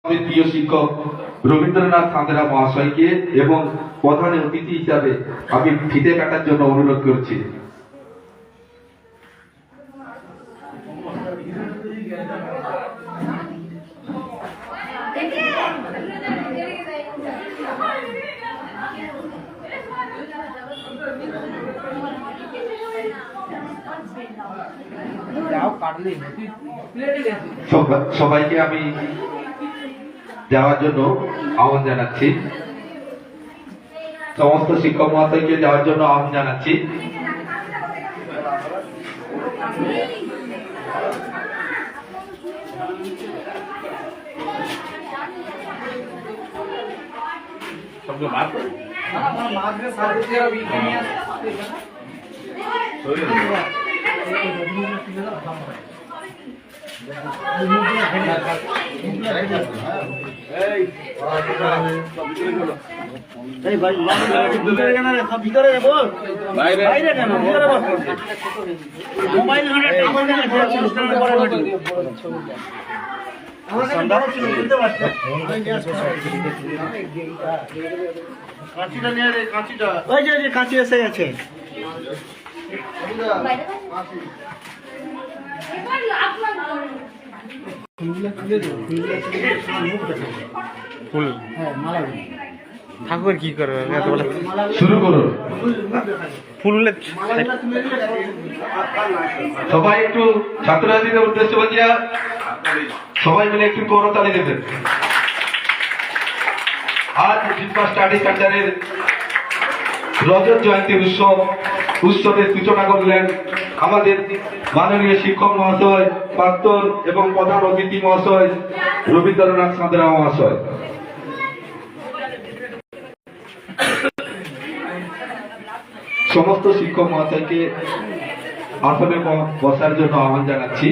প্রিয় শিক্ষক রবীন্দ্রনাথ সাঁতরা মহাশয়কে এবং প্রধান অতিথি হিসাবে আমি ফিতে কাটার জন্য অনুরোধ করছি। সবাইকে আমি যাওয়ার জন্য আহ্বান জানাচ্ছি। সমস্ত শিক্ষক মহাশয়কে যাওয়ার জন্য আহ্বান জানাচ্ছি। কাঁচি এসে গেছে। ঠাকুর কি করবে শুরু করুন। ফুল সবাই একটু ছাত্রছাত্রীদের উদ্দেশ্যে বলছি, সবাই মিলে একটু করতালি দেবেন। আজ জিপা স্টাডি সেন্টারের রজত জয়ন্তী উৎসবের সূচনা করলেন আমাদের মাননীয় শিক্ষক মহাশয়, প্রাক্তন এবং প্রধান অতিথি মহাশয় রবীন্দ্রনাথ সাঁতরা মহাশয়। সমস্ত শিক্ষক মহাশয়কে আসনে বসার জন্য আহ্বান জানাচ্ছি।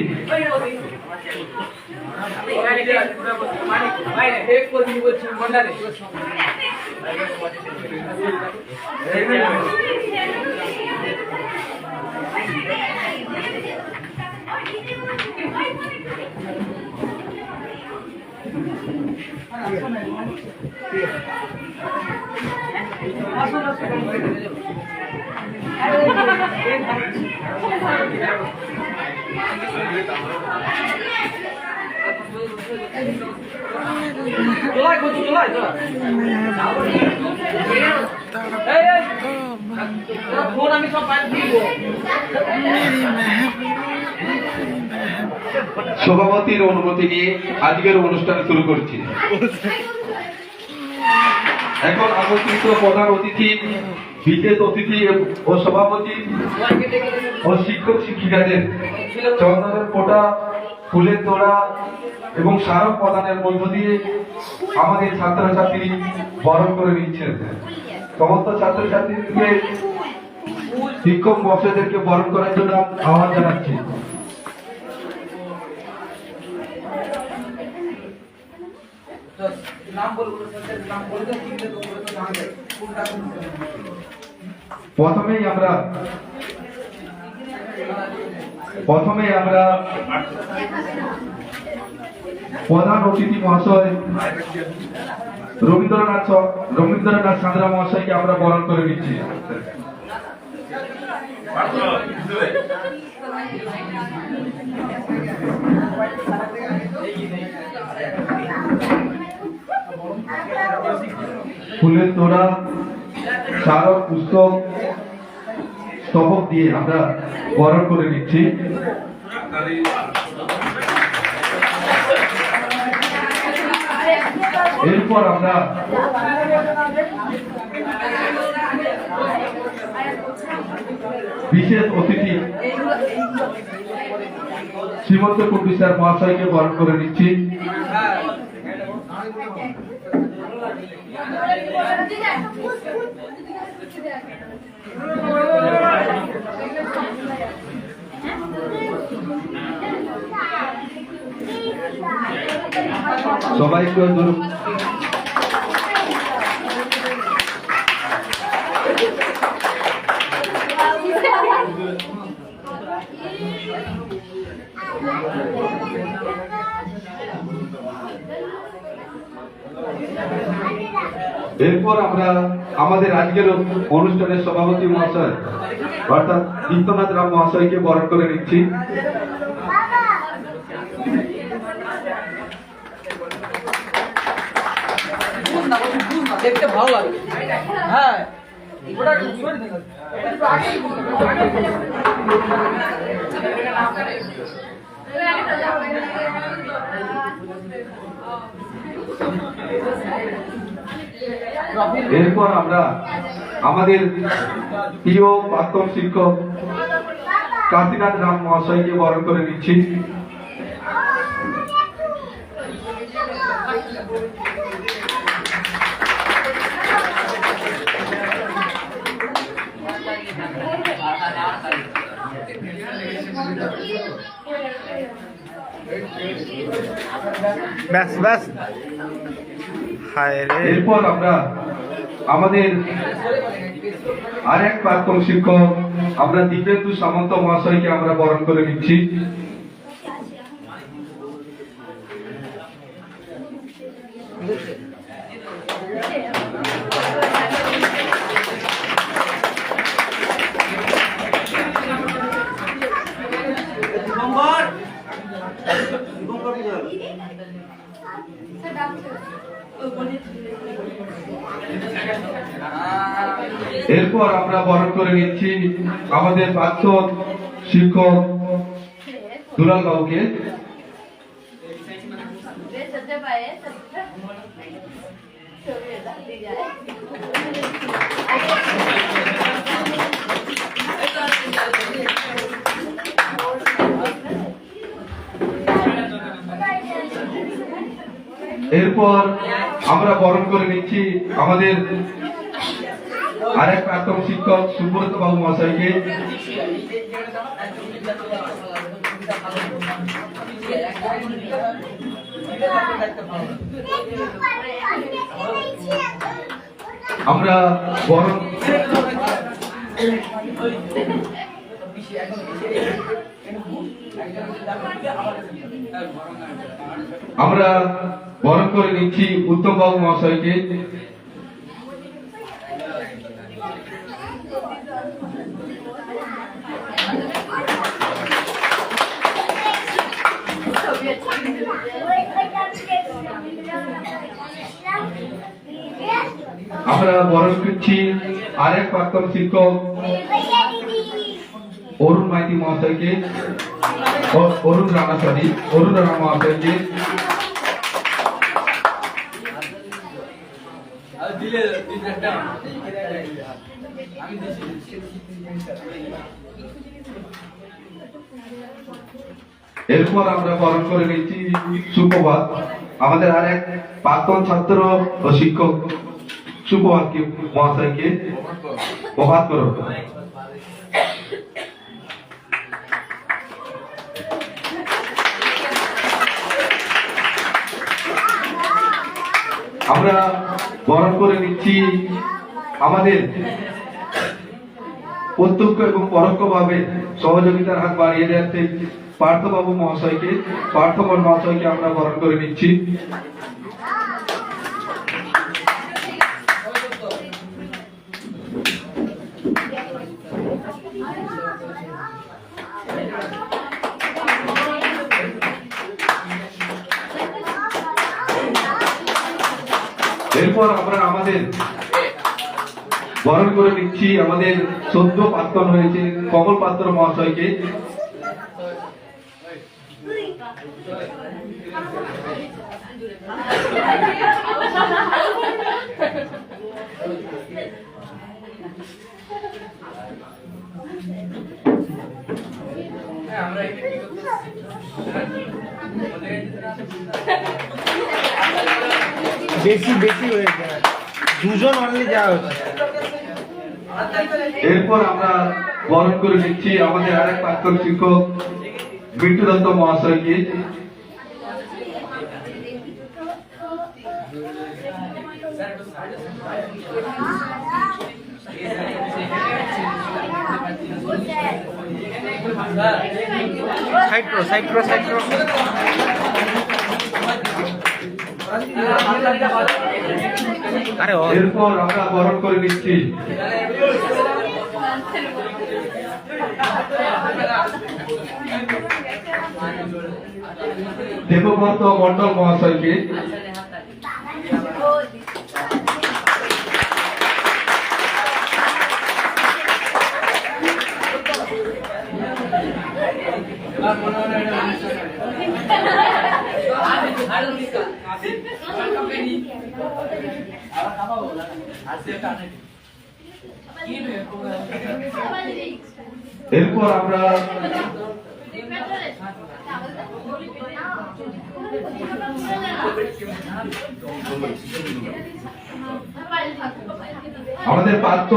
সভাপতির অনুমতি নিয়ে আজকের অনুষ্ঠান শুরু করছি। এখন আমন্ত্রিত প্রধান অতিথি, বিশেষ অতিথি ও সভাপতি ও শিক্ষক শিক্ষিকাদের চন্দনের ফোঁটা, ফুলের তোড়া এবং স্মারক প্রদানের মধ্য দিয়ে আমাদের ছাত্রছাত্রী বরণ করে নিচ্ছেন। সমস্ত ছাত্রছাত্রীদেরকে, শিক্ষক মহাশয়দেরকে বরণ করার জন্য আহ্বান জানাচ্ছি। প্রথমেই আমরা প্রধান অতিথি মহাশয় রবীন্দ্রনাথ সাঁতরা মহাশয়কে আমরা বরণ করে দিচ্ছি। ফুলের তোড়া, স্মারক পুস্তক, স্তবক দিয়ে আমরা বরণ করে নিচ্ছি। এরপর আমরা বিশেষ অতিথি শ্রীমন্ত কুন্ডু স্যার মহাশয়কে বরণ করে নিচ্ছি। সবাই এরপর আমরা আমাদের আজকের অনুষ্ঠানের সভাপতি মহাশয় অর্থাৎ দীপ্তনাথ রাম মহাশয়কে বরণ করে নিচ্ছি। দেখতে ভালো লাগে। হ্যাঁ এরপর আমরা আমাদের প্রিয় প্রাক্তন শিক্ষক কাশীনাথ রাম মহাশয়কে বরণ করে নিচ্ছি। ব্যাস ব্যাস হায় রে। এরপর আমরা আমাদের আরেক প্রাক্তন শিক্ষক আমরা দীপেন্দু সামন্ত মহাশয়কে আমরা বরণ করে নিচ্ছি। এরপর আমরা বরণ করে নিচ্ছি আমাদের প্রাক্তন শিক্ষক দুলাল বাবুকে। এরপর আমরা বরণ করে নিচ্ছি আমাদের আরেক প্রাক্তন শিক্ষক সুব্রত বাবু মহাশয়কে। আমরা বরণ আমরা বরণ করে নিচ্ছি উত্তম বাবু মহাশয়কে। আমরা বরণ করছি আরেক প্রাক্তন শিক্ষক অরুণ মাইতি মহাশয়কে, অরুণ রানা মহাশয়কে। এরপর আমরা বরণ করে নিচ্ছি সুপ্রভাত আমাদের আরেক প্রাক্তন ছাত্র ও শিক্ষক সুপ্রভাত মহাশয়কে। প্রভাত করো। আমরা বরণ করে নিচ্ছি আমাদের প্রত্যক্ষ এবং পরোক্ষভাবে সহযোগিতার হাত বাড়িয়ে দেওয়াতে পার্থবাবু মহাশয়কে, পার্থবন মহাশয়কে আমরা বরণ করে নিচ্ছি। এরপর আমরা আমাদের বরণ করে নিচ্ছি আমাদের সদ্য প্রাক্তন হয়েছে কমল পাত্র মহাশয়কে। বেশি বেশি হয়েছে, দুজন অনলি যা হচ্ছে। এরপর আমরা বরণ করে নিচ্ছি আমাদের আরেক প্রাক্তন শিক্ষক বিট্টু দত্ত মহাশয়কে। সাইড করো, সাইড করো, সাইড করো। এরপর আমরা বরণ করে নিচ্ছি দেবব্রত মন্ডল মহাশয়কে। এরপর আমরা আমাদের প্রাপ্ত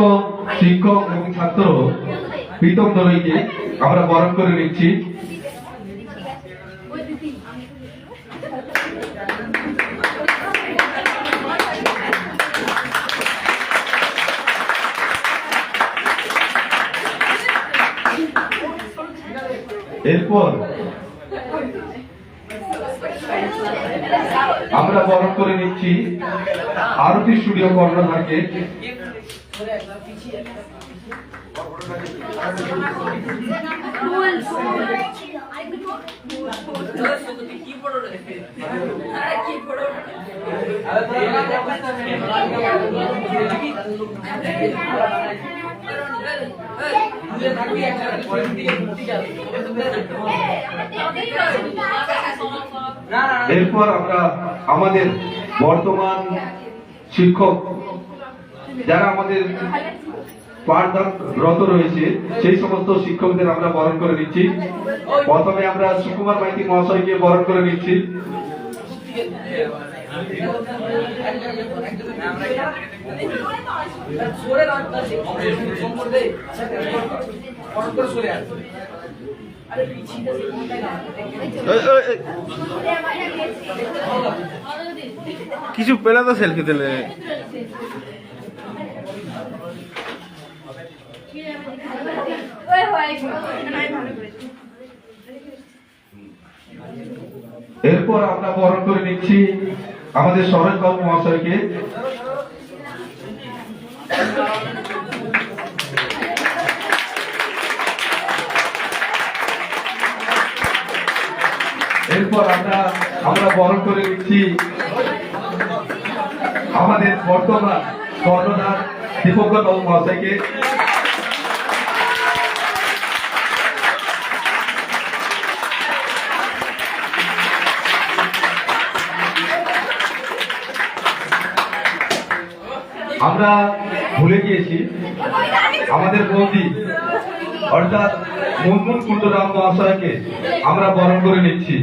শিক্ষক এবং ছাত্র প্রীতম দলইকে আমরা বরণ করে নিচ্ছি। এরপর আমরা বরণ করে নিচ্ছি আরতি স্টুডিও কর্ণধারকে। এরপর আমরা আমাদের বর্তমান শিক্ষক যারা আমাদের পাঠদানরত রয়েছে সেই সমস্ত শিক্ষকদের আমরা বরণ করে নিচ্ছি। প্রথমে আমরা সুকুমার মাইতি মহাশয়কে বরণ করে নিচ্ছি। কিছু পেলা তো সেলফি দিলে এরপর আমরা বরণ করে নিচ্ছি আমাদের সরোজ বাবু মহাশয়কে। এরপর আমরা বরণ করে নিচ্ছি আমাদের বর্তমান কর্ণধার দীপঙ্কর বাবু মহাশয়কে। আমরা ভুলে গিয়েছি আমাদের বৌদি অর্থাৎ মুনমুন কুণ্ডরাম মহাশয়কে আমরা বরণ করে নিচ্ছি।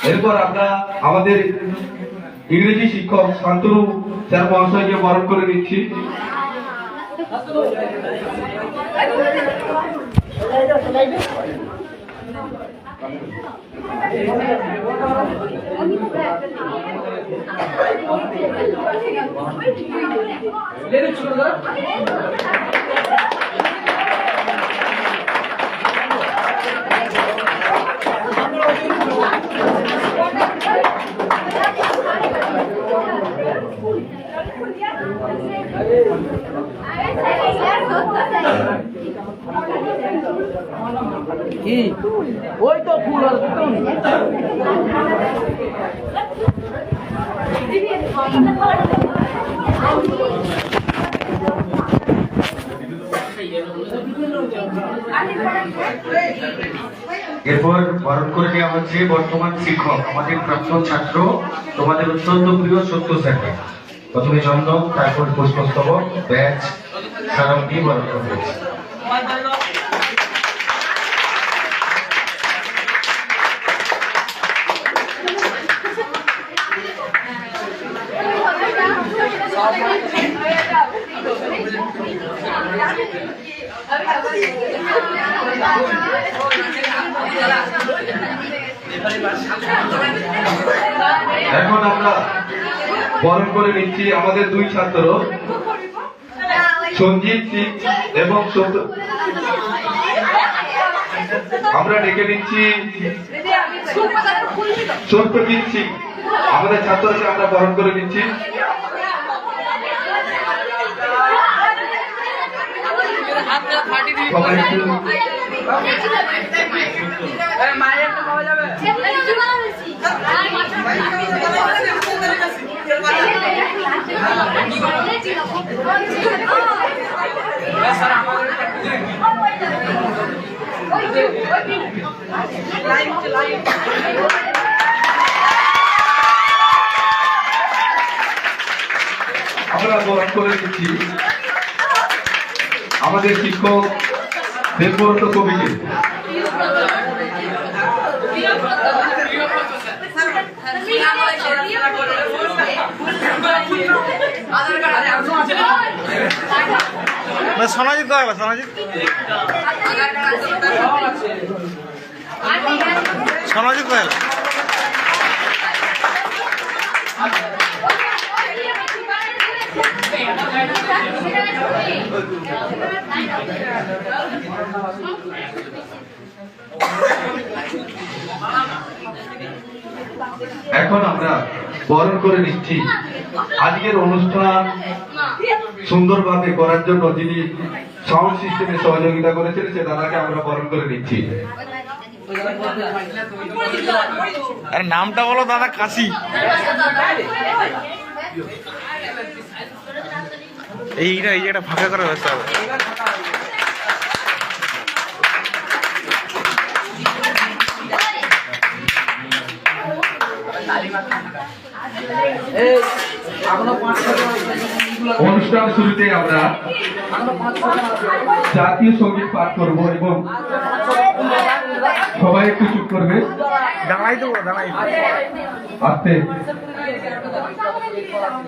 এরপর আমরা আমাদের ইংরেজি শিক্ষক শান্তনু স্যার মহাশয়কে বরণ করে নিচ্ছি। ওই তো ফুল এরপর বরণ করে নেওয়া হচ্ছে বর্তমান শিক্ষক আমাদের প্রাক্তন ছাত্র তোমাদের অত্যন্ত প্রিয় সত্য স্যারকে। প্রথমে চন্দন, তারপর পুষ্পস্তবক, ব্যাচ, সারম দিয়ে বরণ করা হয়েছে। এখন আমরা বরণ করে নিচ্ছি আমাদের দুই ছাত্র সঞ্জিত সিং এবং আমরা ডেকে নিচ্ছি সত্যজিৎ সিং। আমাদের ছাত্রকে আমরা বরণ করে নিচ্ছি। সবাই একটু আমরা বরণ করে দিচ্ছি আমাদের শিক্ষক দেবব্রত কবিকে। সোনাজিৎ কবে সোনাজিৎ সোনাজিৎ কবে এখন আমরা বরণ করে নিচ্ছি আজকের অনুষ্ঠান সুন্দরভাবে করার জন্য যিনি সাউন্ড সিস্টেমে সহযোগিতা করেছেন সে দাদাকে আমরা বরণ করে নিচ্ছি। আরে নামটা বলো দাদা কাশি। এইটা এই জায়গাটা ফাঁকা করার ব্যবস্থা হবে। অনুষ্ঠান শুরুতে আমরা জাতীয় সঙ্গীত পাঠ করব এবং সবাই একটু চুপ করবে। দাঁড়াই দেবো দাঁড়াই আস্তে।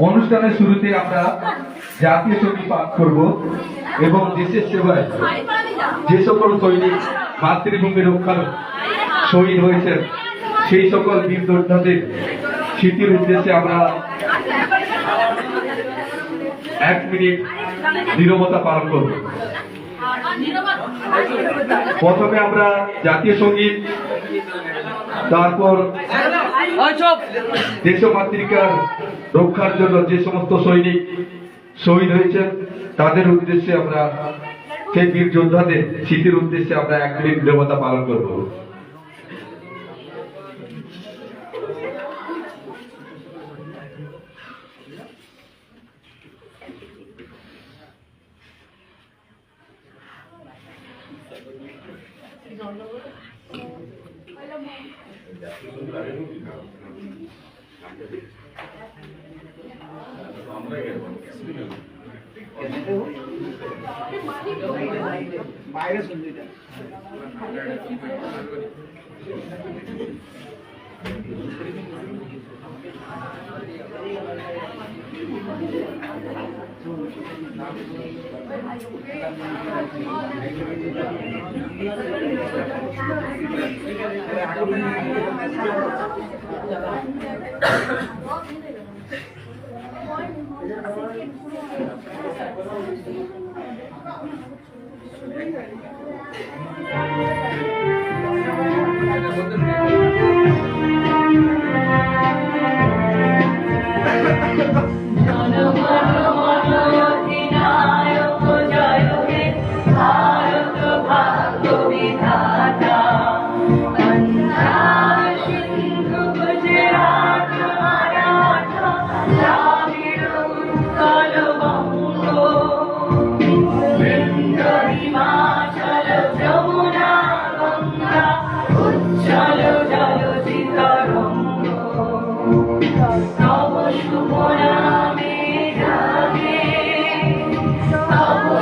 অনুষ্ঠানের শুরুতে আমরা জাতীয় সঙ্গীত পাঠ করব এবং দেশের সেবায় যে সকল সৈনিক মাতৃভূমি রক্ষার শহীদ হয়েছেন সেই সকল বীর যোদ্ধাদের স্মৃতির উদ্দেশ্যে আমরা 1 মিনিট নীরবতা পালন করব। প্রথমে আমরা জাতীয় সঙ্গীত, তারপর দেশমাতৃকার রক্ষার জন্য যে সমস্ত সৈনিক শহীদ হয়েছেন তাদের উদ্দেশ্যে আমরা সেই বীর যোদ্ধাদের স্মৃতির উদ্দেশ্যে আমরা 1 মিনিট নীরবতা পালন করব। বাইরে শুনতে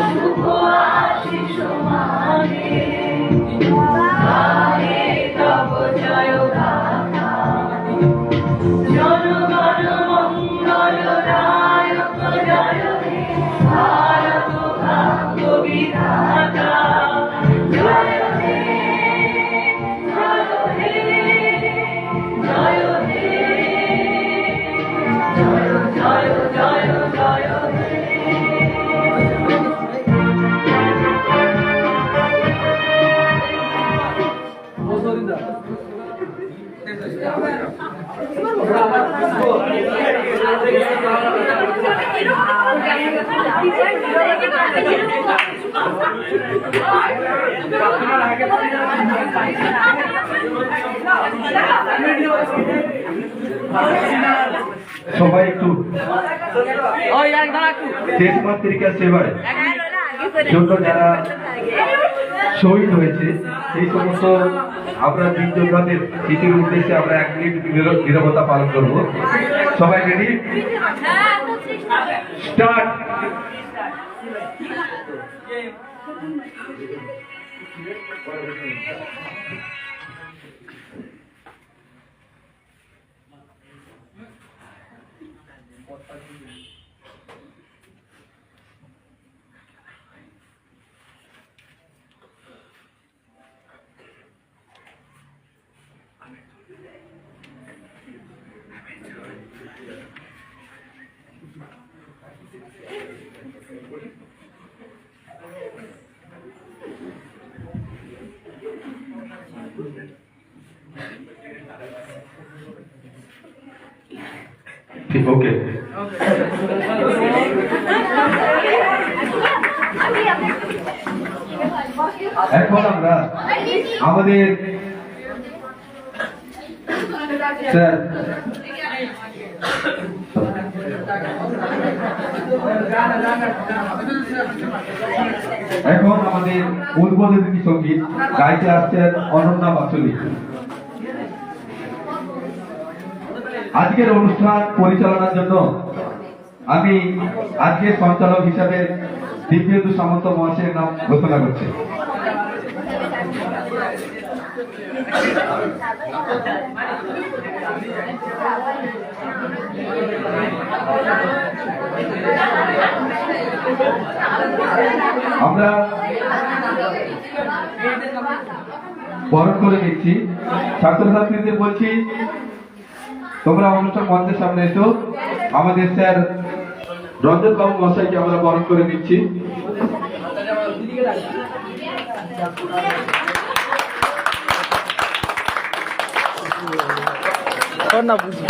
শুভ আশিস মানে সবাই একটু দেশ মাতৃকা সেবায় জন্য যারা শহীদ হয়েছে সেই সমস্ত আমরা বীর যোদ্ধাদের স্মৃতির উদ্দেশ্যে আমরা 1 মিনিট নীরবতা পালন করব। সবাই রেডি, স্টার্ট। ঠিক, ওকে। এখন আমরা আমাদের স্যার এখন আমাদের উদ্বোধনী সঙ্গীত গাইতে আসছেন অনন্যা বাসুলি। আজকের অনুষ্ঠান পরিচালনার জন্য আমি আজকের সঞ্চালক হিসাবে দিব্যেন্দু সামন্ত মহাশয়ের নাম ঘোষণা করছি। আমরা বরণ করে নিচ্ছি। ছাত্রছাত্রীদের বলছি তোমরা অনুষ্ঠান মঞ্চের সামনে এসো। আমাদের স্যার রঞ্জন বাবু মহাশয়কে আমরা বরণ করে নিচ্ছি। না বুঝি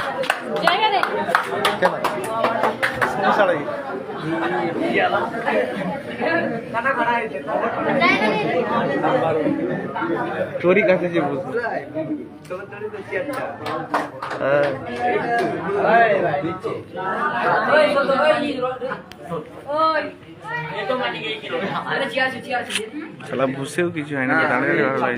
তোরই কাছে যে বুঝি শালা বুঝছেও কিছু হয় না, দাঁড়িয়ে ভালো লাগে।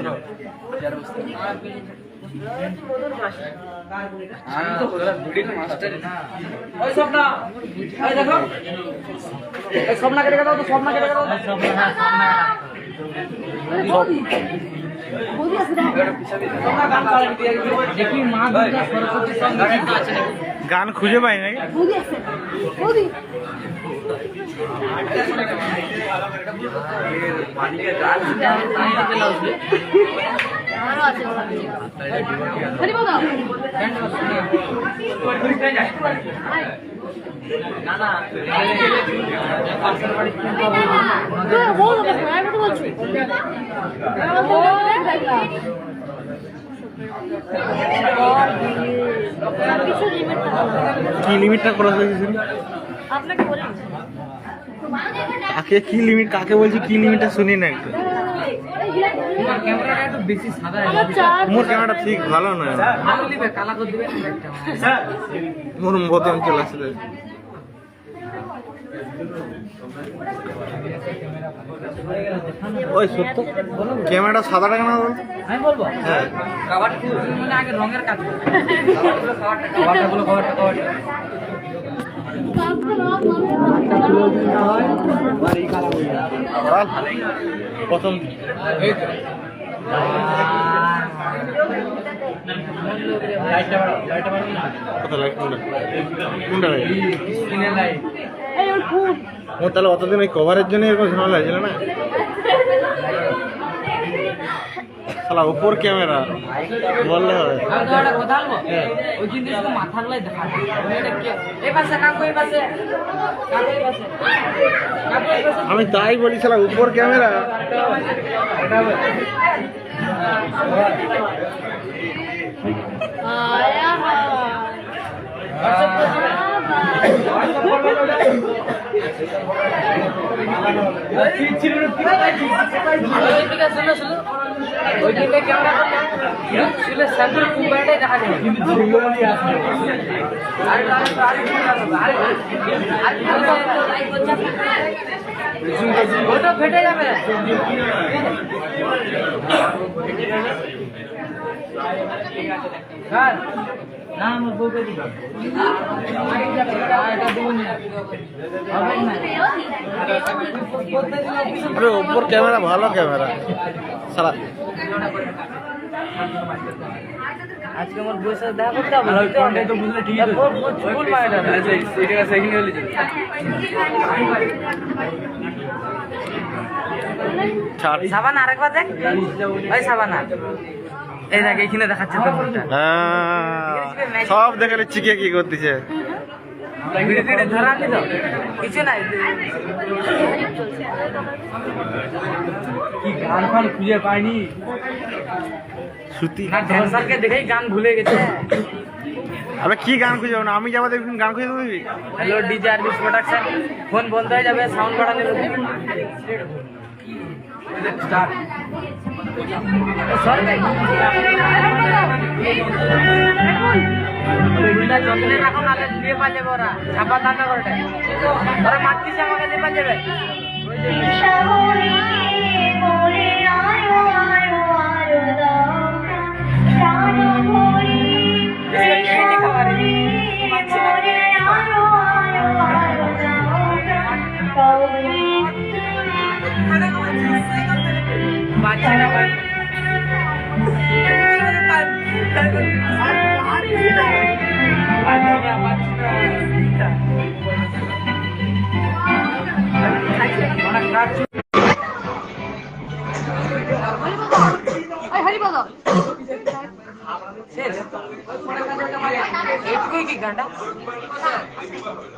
গান খুঁজে পাই নাই। কি লিমিটটা করা হয়েছে? কাকে কি লিমিট, কাকে বলছি কি লিমিটটা শুনি না একটু। মোর ক্যামেরাটা ঠিক ভালো নয়, মোর মতন চলে আসলে। ওই সত্য ক্যামেরাটা সাদা টাকা না বল, আমি বলবো হ্যাঁ কভার মানে আগে রঙের কাজ প্রথম কত লাইট কোনটা লাইট? ও তাহলে অতদিন ওই কভারের জন্য এরকম ঝামেলা হয়েছিল না? শালা উপর ক্যামেরা বললে হবে। আমি তাই বলি শালা উপর ক্যামেরা। আয়া ওটা ফেটে যাবে। না আমার বউকে দিবে। আরে ওপর ক্যামেরা ভালো ক্যামেরা সারা আজকে আমার বউয়ের সাথে দেখা করতে হবে তো বুঝলে ঠিক আছে ফুল মাইটা ঠিক আছে এখানে হলে ছাড় সাবান আরেকবার দেখ ওই সাবান এই দেখ এখানে দেখাচ্ছে তো মুখটা হ্যাঁ সব দেখে নিচ্ছি কে কি করতেছে ধরা নি তো কিছু নাই কি গান ফান খুঁজে পাইনি সুতি না ড্যান্সারকে দেখেই গান ভুলে গেছে আরে কি গান খুঁজে পাবো না আমি যাবো দেখুন গান খুঁজে দেবো হ্যালো ডিজে আরবিস প্রোডাকশন ফোন বন্ধ হয়ে যাবে সাউন্ড বাড়ানো স্টার্ট সরি দুইটা যত্নে রাখো নালে দিয়ে পালে ওরা ছাপা দানা করে ওরা মাতৃ আমাকে দিয়ে পালে বাচ্চারা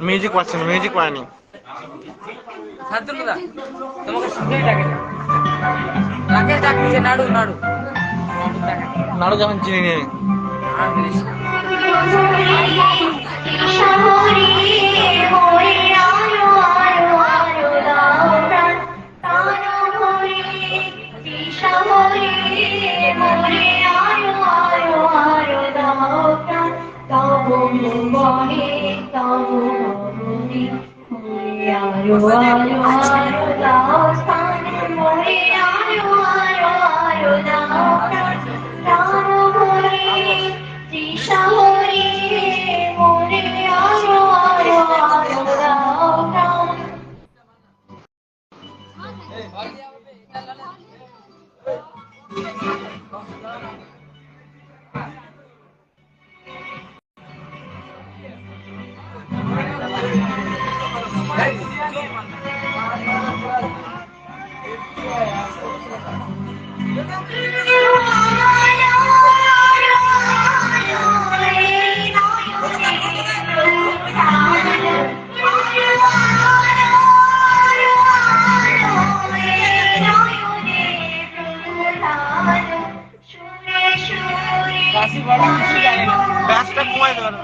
মিউজিক পাচ্ছে না মিউজিক পায়নি শান্তনুদা তোমাকে শুনেই ডাকে রাকেশ ডাকছে নাড়ু নাড়ু নাড়ু যখন চিনি নিয়ে ব্যাসটা কমাই দেবেন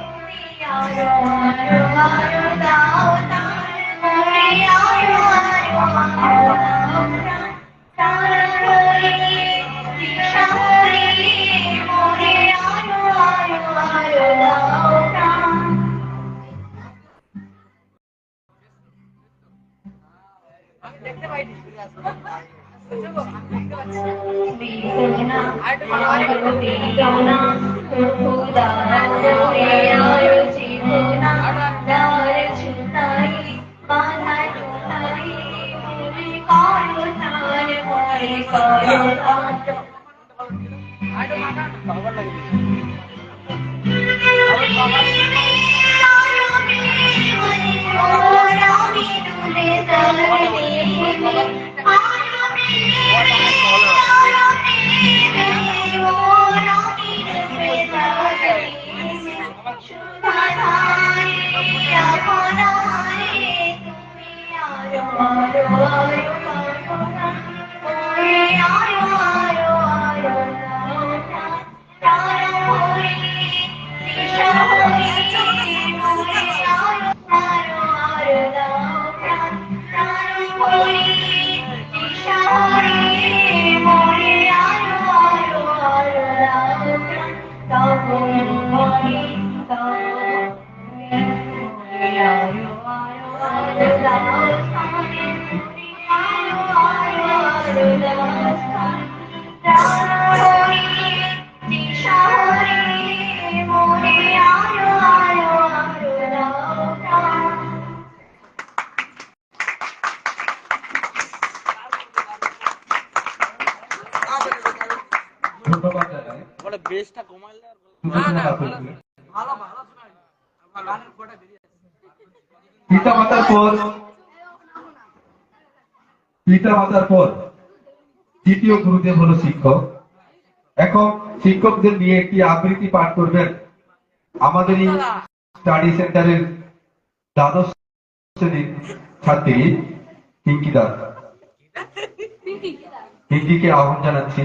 ধন্যবাদ জানাই পিতা মাতার পর দ্বিতীয় গুরুদেব হলো শিক্ষক। এখন শিক্ষকদের নিয়ে একটি আবৃত্তি পাঠ করবেন আমাদের এই স্টাডি সেন্টারের দ্বাদশ শ্রেণীর ছাত্রী পিঙ্কি দাস। পিঙ্কিকে আহ্বান জানাচ্ছি।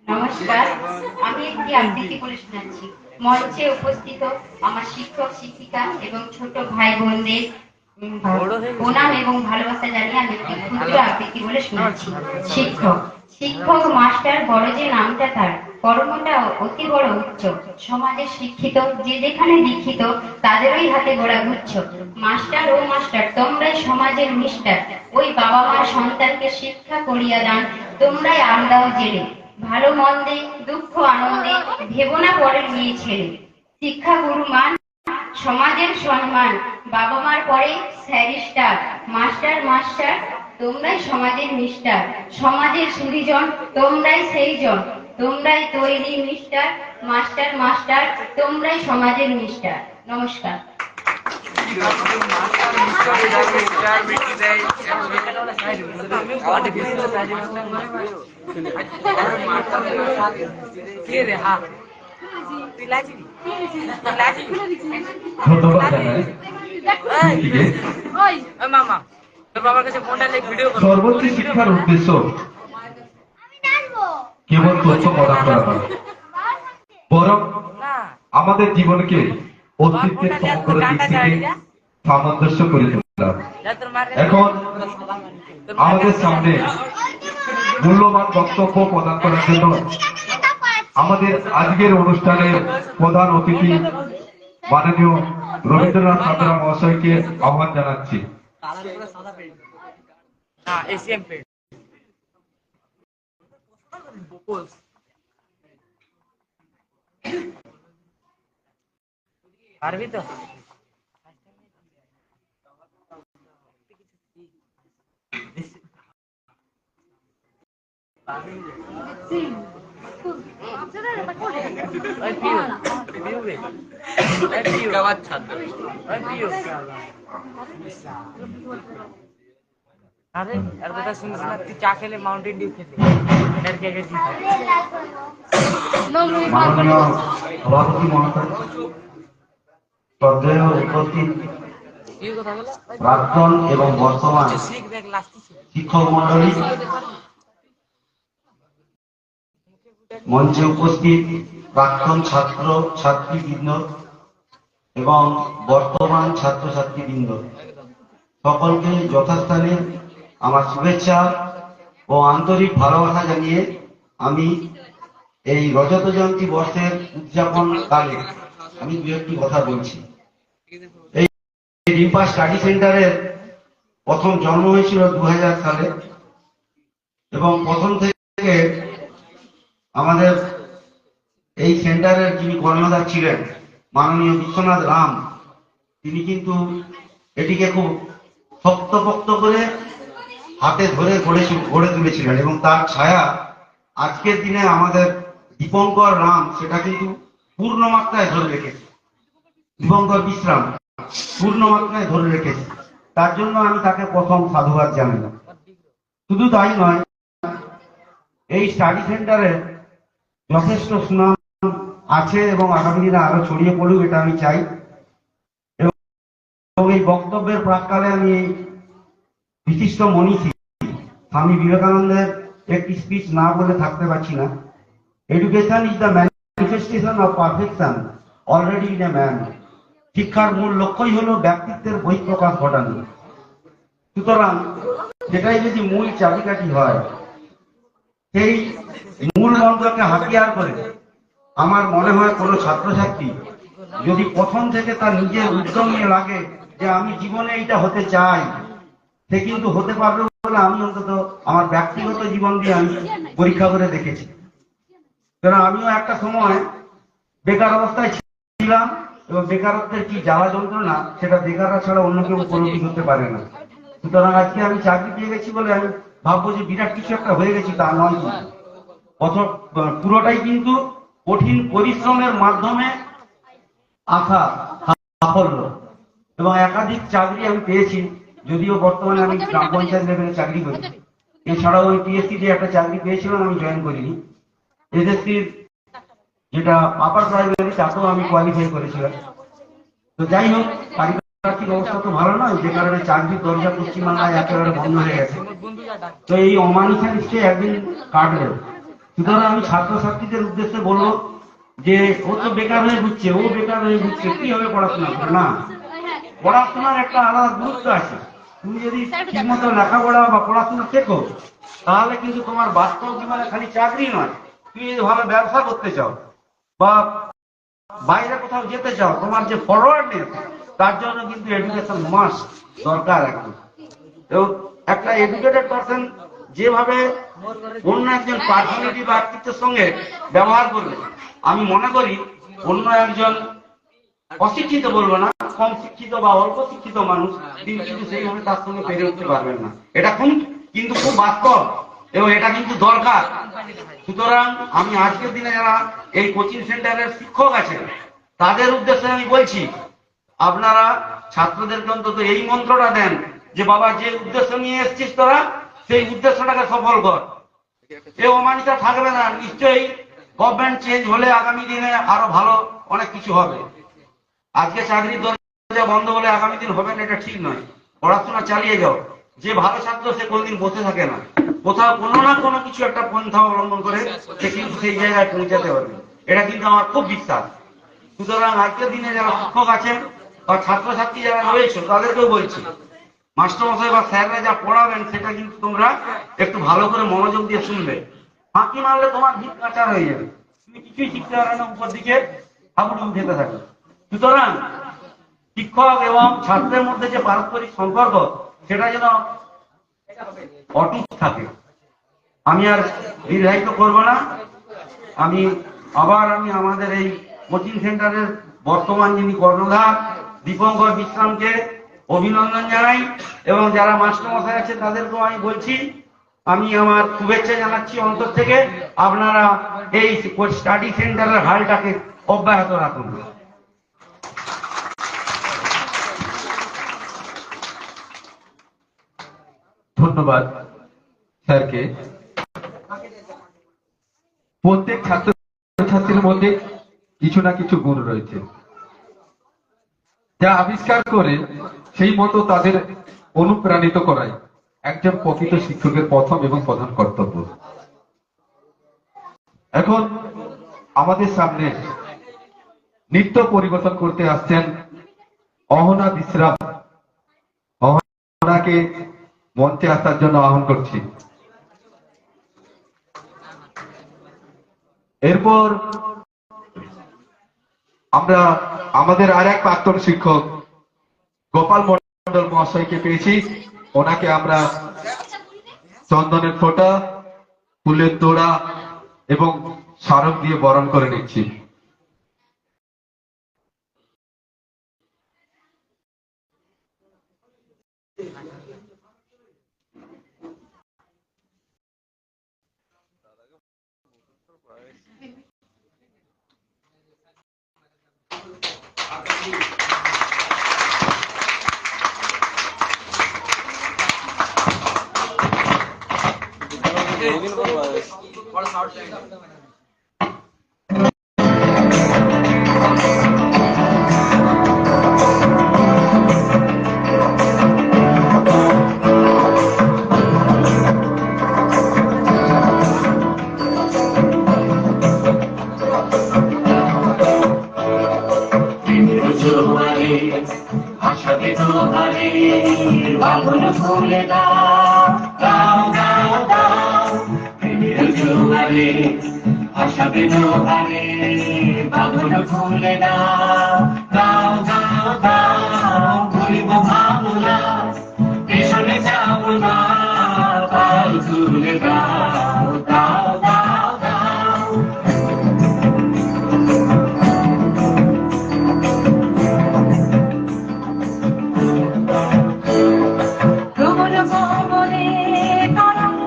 নমস্কার, আমি একটি আবৃত্তি করে শোনাচ্ছি। মঞ্চে উপস্থিত আমার শিক্ষক শিক্ষিকা এবং ছোট ভাই বোনদের প্রণাম এবং ভালোবাসা জানিয়ে আমি একটি ক্ষুদ্র আবৃত্তি বলে শোনাচ্ছি। শিক্ষক শিক্ষক মাস্টার বড় যে নামটা তার, কর্মটা অতি বড় উচ্চ। সমাজে শিক্ষিত যে যেখানে দীক্ষিত তাদেরই হাতে গোড়া গুচ্ছ। মাস্টার ও মাস্টার তোমরাই সমাজের মিস্টার, ওই বাবা মার সন্তানকে শিক্ষা করিয়া দান, তোমরাই আমদাও জেলে। ভালো মন্দে দুঃখ আনন্দে ভেবো না পরের মেয়ে ছেলে। শিক্ষা গুরু মান সমাজের সম্মান, বাবা মার পরে স্যারিস্টার। মাস্টার মাস্টার তোমরাই সমাজের মিস্টার, সমাজের সুবিজন তোমরাই সেই জন, তোমরাই তৈরি মিস্টার। মাস্টার মাস্টার তোমরাই সমাজের মিস্টার। নমস্কার। ধন্যবাদ জানাই পিঙ্কিকে। সর্বোচ্চ শিক্ষার উদ্দেশ্য কেবল তথ্য প্রদান করা নয়, বরং আমাদের জীবনকে অস্তিত্বের সমগ্র দিক থেকে সামঞ্জস্য করে তোলা। এখন আমাদের সামনে মূল্যবান বক্তব্য প্রদান করার জন্য আমাদের আজকের অনুষ্ঠানের প্রধান অতিথি মাননীয় রবীন্দ্রনাথ ঠাকুর মহাশয়কে আহ্বান জানাচ্ছি। পারবি তো? আরে আর কথা শুনিস না, তুই চা খেলে মাউন্টেন ডিউ খেলে মাননীয় সভাপতি মহাশয়, শ্রদ্ধেয় উপস্থিত প্রাক্তন এবং বর্তমান শিক্ষক মন্ডলী, মঞ্চে উপস্থিত প্রাক্তন ছাত্র ছাত্রীবৃন্দ এবং বর্তমান ছাত্রছাত্রীবৃন্দ, সকলকে যথাস্থানে আমার শুভেচ্ছা ও আন্তরিক ভালোবাসা জানিয়ে আমি এই রজত জয়ন্তী বর্ষের উদযাপন কালে আমি দু একটি কথা বলছি। এই রিম্পা স্টাডি সেন্টারের প্রথম জন্ম হয়েছিল 2000 সালে এবং প্রথম থেকে আমাদের এই সেন্টারের যিনি কর্ণধার ছিলেন মাননীয় বিশ্বনাথ রাম, তিনি কিন্তু এটিকে খুব শক্তপোক্ত করে হাতে ধরে গড়ে তুলেছিলেন এবং তার ছায়া আজকের দিনে আমাদের দীপঙ্কর রাম সেটা কিন্তু পূর্ণ মাত্রায় ধরে রেখেছে। দীপঙ্কর বিশ্রাম পূর্ণ মাত্রায় ধরে রেখেছে, তার জন্য আমি তাকে প্রথম সাধুবাদ জানাই। শুধু তাই নয়, এই স্টাডি সেন্টারে যথেষ্ট সুনাম আছে এবং আগামী দিনে আরো ছড়িয়ে পড়ুক, এটা আমি চাই। এবং এই বক্তব্যের প্রাককালে আমি বিশিষ্ট মনীষী স্বামী বিবেকানন্দের একটি স্পিচ না বলে থাকতে পারছি না। Education is the manifestation of perfection already in a man. শিক্ষার মূল লক্ষ্যই হলো ব্যক্তিত্বের বহিঃপ্রকাশ ঘটানো। সুতরাং সেটাই যদি মূল চাবিকাঠি হয়, সেই মূল মন্ত্রকে হাতিয়ার করে আমার মনে হয় কোনো ছাত্রছাত্রী যদি প্রথম থেকে তার নিজের উদ্যম নিয়ে লাগে যে আমি জীবনে এইটা হতে চাই, সে কিন্তু হতে পারবে বলে আমি অন্তত আমার ব্যক্তিগত জীবন দিয়ে আমি পরীক্ষা করে দেখেছি। কারণ আমিও একটা সময় বেকার অবস্থায় ছিলাম এবং বেকারত্বের কি জ্বালা যন্ত্রণা সেটা বেকাররা ছাড়া অন্য কেউ উপলব্ধি করতে পারে না। সুতরাং আজকে আমি চাকরি পেয়ে গেছি বলে আমি ভাববো যে বিরাট কিছু একটা হয়ে গেছি, তা নয়। পুরোটাই কিন্তু কঠিন পরিশ্রমের মাধ্যমে আসা সাফল্য। এবং একাধিক চাকরি আমি পেয়েছি, যদিও বর্তমানে আমি গ্রাম পঞ্চায়েত লেভেলে চাকরি করি। এছাড়াও ওই টিএসসি যে একটা চাকরি পেয়েছিলাম, আমি জয়েন করিনি। এসএসসির যেটা আপার প্রাইমারি, তাতেও আমি কোয়ালিফাই করেছিলাম। তো যাই হোক, পারিপার্শ্বিক অবস্থা তো ভালো নয়, যে কারণে চাকরির দরজা পশ্চিমবাংলায় একেবারে বন্ধ হয়ে গেছে। তো এই অমানিসা নিশ্চয়ই একদিন কাটবে। সুতরাং আমি ছাত্রছাত্রীদের উদ্দেশ্যে বলবো যে ও তো বেকার হয়ে ঘুরছে, ও বেকার হয়ে ঘুরছে, কি হবে পড়াশোনা করে? না, পড়াশোনার একটা আলাদা গুরুত্ব আছে। তুমি যদি ঠিকমতো লেখাপড়া বা পড়াশোনা শেখো, তাহলে কিন্তু তোমার বাস্তব জীবনে খালি চাকরি নয়, তুমি যদি ভালো ব্যবসা করতে চাও বা বাইরে কোথাও যেতে চাও, তোমার যে ফরওয়ার্ডনেস, তার জন্য কিন্তু এডুকেশন মাস্ট দরকার এখন। এবং একটা এডুকেটেড পারসন যেভাবে অন্য একজন পার্সোনালিটি বা ব্যক্তিত্বের সঙ্গে ব্যবহার করবে, আমি মনে করি অন্য একজন অশিক্ষিত, বলবো না, কম শিক্ষিত বা অল্প শিক্ষিত মানুষ তিনি কিন্তু সেইভাবে তার সঙ্গে পেরে উঠতে পারবেন না। এটা কিন্তু খুব বাস্তব এবং এটা কিন্তু দরকার। সুতরাং আমি আজকের দিনে যারা এই কোচিং সেন্টারের শিক্ষক আছেন, তাদের উদ্দেশ্যে আমি বলছি, আপনারা ছাত্রদেরকে অন্তত এই মন্ত্রটা দেন যে বাবা, যে উদ্দেশ্য নিয়ে এসছিস তোরা, সেই উদ্দেশ্যটাকে সফল কর। এ অমানিতা থাকবে না। নিশ্চয়ই গভর্নমেন্ট চেঞ্জ হলে আগামী দিনে আরো ভালো অনেক কিছু হবে। আজকে চাকরির দরজা বন্ধ হলে আগামী দিন হবে না, এটা ঠিক নয়। পড়াশোনা চালিয়ে যাও। যে ভালো ছাত্র সে কোনোদিন বসে থাকে না, কোথাও কোনো না কোনো কিছু একটা পন্থা অবলম্বন করে সে কিন্তু সেই জায়গায় পৌঁছাতে পারবে। এটা কিন্তু আমার খুব বিশ্বাস। সুতরাং আজকের দিনে যারা শিক্ষক আছেন বা ছাত্রছাত্রী যারা রয়েছে, তাদেরকেও বলছি, মাস্টারমশাই বা স্যাররা যা পড়াবেন সেটা কিন্তু তোমরা একটু ভালো করে মনোযোগ দিয়ে শুনবে। ফাঁকি মারলে তোমার ভিত কাঁচা হয়ে যাবে, তুমি কিছুই শিখতে পারবে না, উপর দিকে হাবুডুবু খেতে থাকবে। সুতরাং শিক্ষক এবং ছাত্রের মধ্যে যে পারস্পরিক সম্পর্ক, সেটা যেন অটুট থাকে। আমি আর দীর্ঘায়িত করব না। আমি আমাদের এই কোচিং সেন্টারের বর্তমান যিনি কর্ণধার দীপঙ্কর বিশ্রামকে অভিনন্দন জানাই, এবং যারা মাস্টারমশাই আছে তাদেরকেও আমি বলছি, আমি আমার শুভেচ্ছা জানাচ্ছি অন্তর থেকে। আপনারা এই স্টাডি সেন্টারের হালটাকে অব্যাহত রাখুন। ধন্যবাদ স্যারকে। প্রত্যেক ছাত্রছাত্রীর মধ্যে কিছু না কিছু গুণ রয়েছে, যা আবিষ্কার করে সেই মতো তাদের অনুপ্রাণিত করাই একজন প্রকৃত শিক্ষকের প্রথম এবং প্রধান কর্তব্য। এখন আমাদের সামনে নৃত্য পরিবেশন করতে আসছেন অহনা বিশ্রাম। অহনাকে মঞ্চে আসার জন্য আহ্বান করছি। এরপর আমরা আমাদের আর এক প্রাক্তন শিক্ষক গোপাল মন্ডল মহাশয়কে পেয়েছি। ওনাকে আমরা চন্দনের ফোঁটা, ফুলের তোড়া এবং স্মারক দিয়ে বরণ করে নিচ্ছি। ভ্রমণ ভবনে তরঙ্গ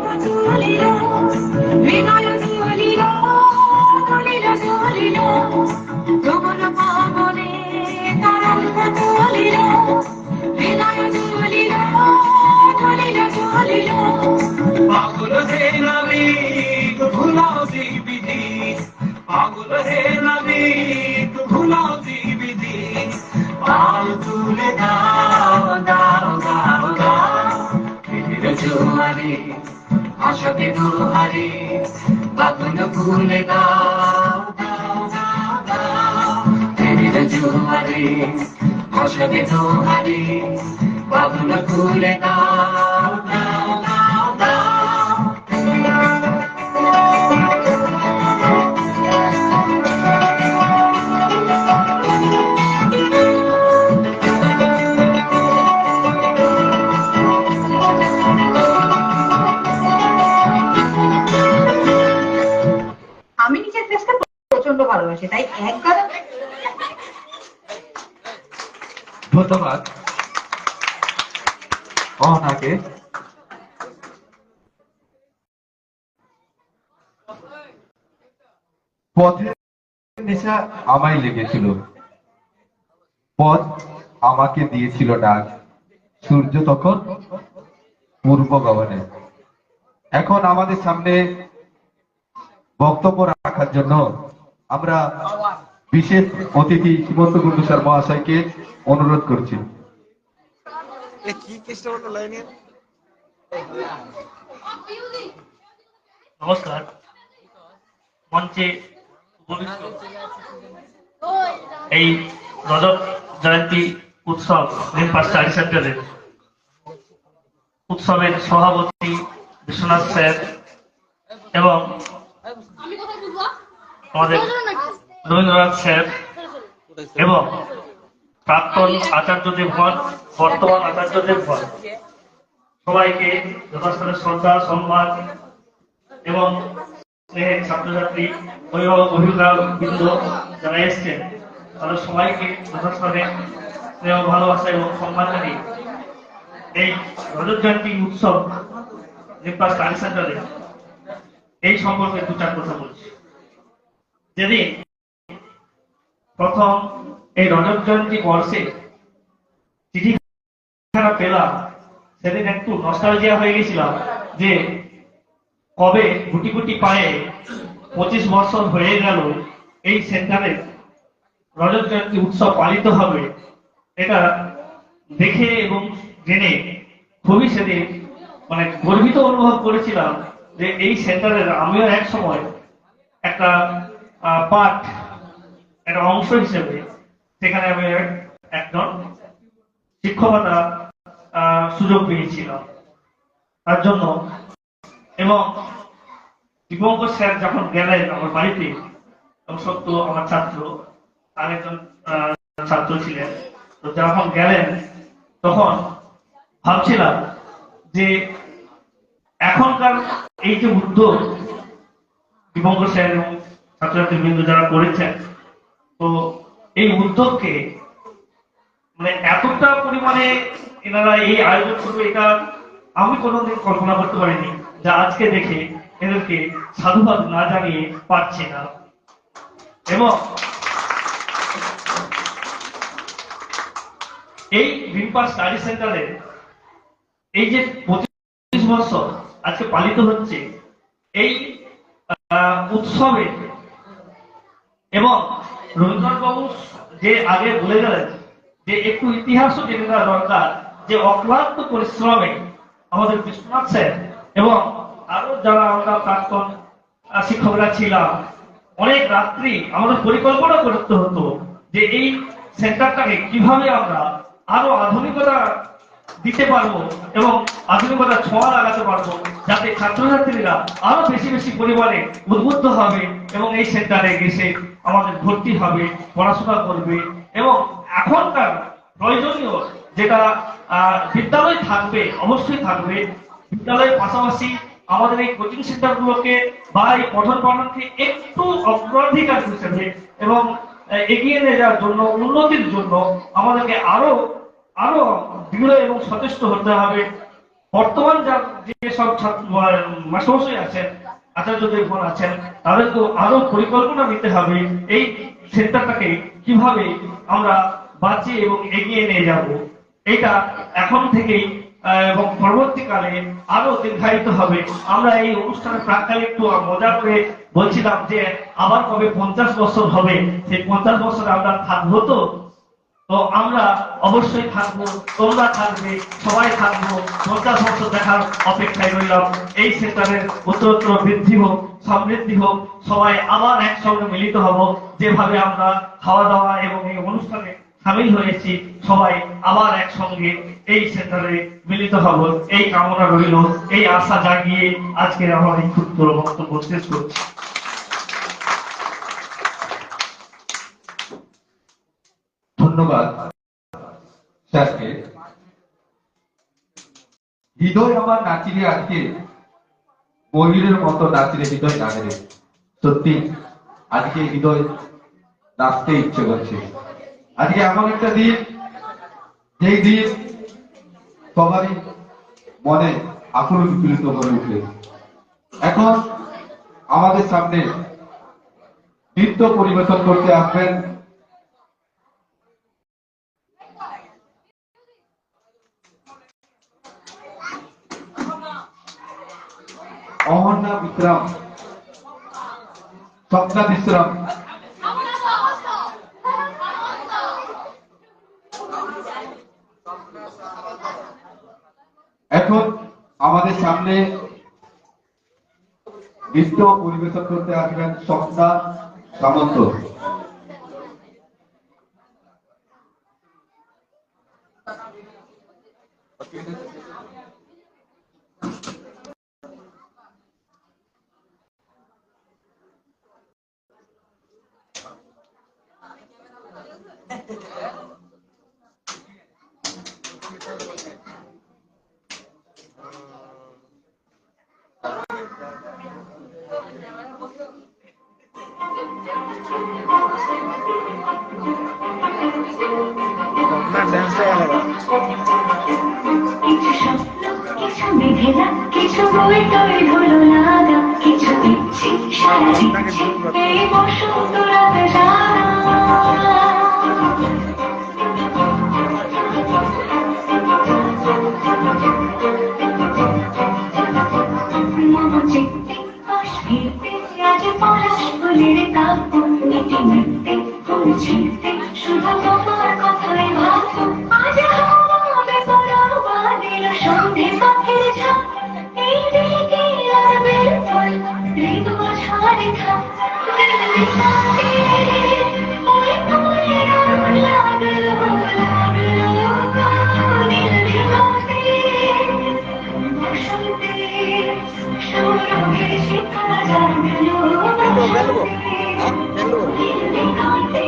পাগল হে নবী তু ভুলাও জি বিধি পাগল হে নবী তু ভুলাও জি বিধি পাল তুলে দাও দাও দাও দাও ফিরে জুয়ারি আশাকে দুহারি বাদন ভুলে দাও দাও দাও দাও ফিরে জুয়ারি আশাকে দুহারি বাদন ভুলে দাও দাও দাও দাও আমি নিজের দেশকে প্রচন্ড ভালোবাসি, তাই একবার ধন্যবাদ অহনাকে। পথের নেশা আমায় লেগেছিল, পথ আমাকে দিয়েছিল ডাক, সূর্য তখন পূর্ব গগনে। এখন আমাদের সামনে বক্তব্য রাখার জন্য আমরা বিশেষ অতিথি সীমন্ত কুণ্ডু স্যার মহাশয়কে অনুরোধ করছি। নমস্কার। মঞ্চে উপবিষ্ট এই রজত জয়ন্তী উৎসব রিম্পা স্টাডি সেন্টারের উৎসবের সভাপতি বিশ্বনাথ স্যার এবং আমাদের রবীন্দ্রনাথ স্যার এবং প্রাক্তন আচার্যদেবগণ, বর্তমান আচার্যদেবগণ, সবাইকে যথাস্থানে শ্রদ্ধা সম্মান এবং স্নেহের ছাত্রছাত্রী অভিভাবক অভিভাবক বৃন্দ যারা এসছেন তাদের সবাইকে যথাস্থানে স্নেহ ভালোবাসা এবং সম্মান জানিয়ে এই রজত জয়ন্তী উৎসব রিম্পা স্টাডি সেন্টারে এই সম্পর্কে দু চার কথা বলছি। যেদিন প্রথম এই রজত জয়ন্তী বর্ষে চিঠিখানা পেলাম সেদিন একটু নস্টালজিয়া হয়ে গেছিলাম যে কবে গুটি গুটি পায়ে 25 বছর হয়ে গেল এই সেন্টারে রজত জয়ন্তী উৎসব পালিত হবে। এটা দেখে এবং জেনে খুবই সেদিন মানে গর্বিত অনুভব করেছিলাম যে এই সেন্টারের আমিও এক সময় একটা পার্ট, একটা অংশ হিসেবে সেখানে আমি একজন শিক্ষকতা সুযোগ পেয়েছিলাম তার জন্য। এবং দীপঙ্কর স্যার যখন গেলেন আমার বাড়িতে, এবং সত্য আমার ছাত্র, আরেকজন ছাত্র ছিলেন, তো যখন গেলেন তখন ভাবছিলাম যে এখনকার এই যে উদ্যোগ দীপঙ্কর স্যার এবং ছাত্রছাত্রী বৃন্দ যারা করেছেন, তো এই উদ্যোগকে মানে এতটা পরিমাণে এনারা এই আয়োজন করবে এটা আমি কোনোদিন কল্পনা করতে পারিনি, যা আজকে দেখে এদেরকে সাধুবাদ না জানিয়ে পারছি না। এবং এই রিম্পা স্টাডি সেন্টারে এই যে 25 বছর আজকে পালিত হচ্ছে এই উৎসবে, এবং রবীন্দ্রনাথ বাবু যে আগে বলে গেলেন যে একটু ইতিহাসও জেনে নেওয়া দরকার, যে অক্লান্ত পরিশ্রমে আমাদের বিশ্বনাথ স্যার এবং আরো যারা আমরা প্রাক্তন শিক্ষকরা ছিলাম, অনেক রাত্রি আমাদের পরিকল্পনা করতে হতো যে এই সেন্টারটাকে কিভাবে আমরা আরো আধুনিকতা দিতে পারবো এবং আধুনিকতা ছোঁয়া লাগাতে পারবো, যাতে ছাত্রছাত্রীরা আরো বেশি বেশি পরিমাণে উদ্বুদ্ধ হবে এবং এই সেন্টারে এসে আমাদের ভর্তি হবে, পড়াশোনা করবে। এবং এখনকার প্রয়োজনীয় যেটা বিদ্যালয় থাকবে, অবশ্যই থাকবে, বিদ্যালয়ের পাশাপাশি আমাদের এই কোচিং সেন্টার গুলোকে বা এই পঠন পাঠনকে একটু অগ্রাধিকার হিসেবে এবং এগিয়ে নিয়ে যাওয়ার জন্য, উন্নতির জন্য আমাদেরকে আরো আরো দৃঢ় এবং সচেষ্ট হতে হবে। বর্তমান যেসব মাস্টারমশাই আছেন, আচার্যদেবগণ আছেন, তাদেরকে আরো পরিকল্পনা নিতে হবে এই সেন্টারটাকে কিভাবে আমরা বাঁচিয়ে এবং এগিয়ে নিয়ে যাব। এটা এখন থেকেই এবং পরবর্তীকালে আরো দীর্ঘায়িত হবে। আমরা এই অনুষ্ঠানের প্রাককালে একটু মজা করে বলছিলাম যে আবার কবে 50 বছর হবে, সেই 50 বছর আমরা থাকবো তো। তো আমরা অবশ্যই থাকবো, তোমরা থাকবে, সবাই থাকবো। 50 বছর দেখার অপেক্ষায় রইলাম। এই সেক্টরের উত্তরোত্তর বৃদ্ধি হোক, সমৃদ্ধি হোক, সবাই আবার একসঙ্গে মিলিত হব। যেভাবে আমরা খাওয়া দাওয়া এবং এই অনুষ্ঠানে সামিল হয়েছি, সবাই আবার একসঙ্গে এই সেক্টরে মিলিত হব, এই কামনা রইল। এই আশা জাগিয়ে আজকে আমার এই ক্ষুদ্র বক্তব্য শেষ করছি। ধন্যবাদ স্যারকে। হৃদয় আমার নাচিরে আজকে ময়ূরের মতো নাচিরে হৃদয় নাচে। সত্যি আজকে হৃদয় নাচতে ইচ্ছে করছে। আজকে এমন একটা দিন, যেই দিন সবারই মনে আকুল বিকলিত হয়ে উঠে। এখন আমাদের সামনে নৃত্য পরিবেশন করতে আসবেন অহর্ণা বিশ্রাম, স্বপ্না বিশ্রাম। এখন আমাদের সামনে নৃত্য পরিবেশন করতে আসবেন স্বপ্না সামন্ত। কিছু স্বপ্ন, কিছু মেঘেলা, কিছু বই টই হলো লাগা, কিছু ইচ্ছে সারা দিচ্ছে এই বসন্ত রাত জানা। মম চিত্তে কাশ্মীরতে আজ পলাশ ফুলের কাব্য, নীতি নৃত্যে ফুল ছিঁড়তে শুধু তোমার কথাই ভাবো। আজ হবে পরবাদিল সন্ধে পাখির ঝাঁক, এই দিকে আর বের ফল ঋতু ছাড়ে থাক। ওই ফুলের লাগলো নীল দিগন্তে, বসন্তে সৌরভে শিখা জাগলো নীল দিগন্তে।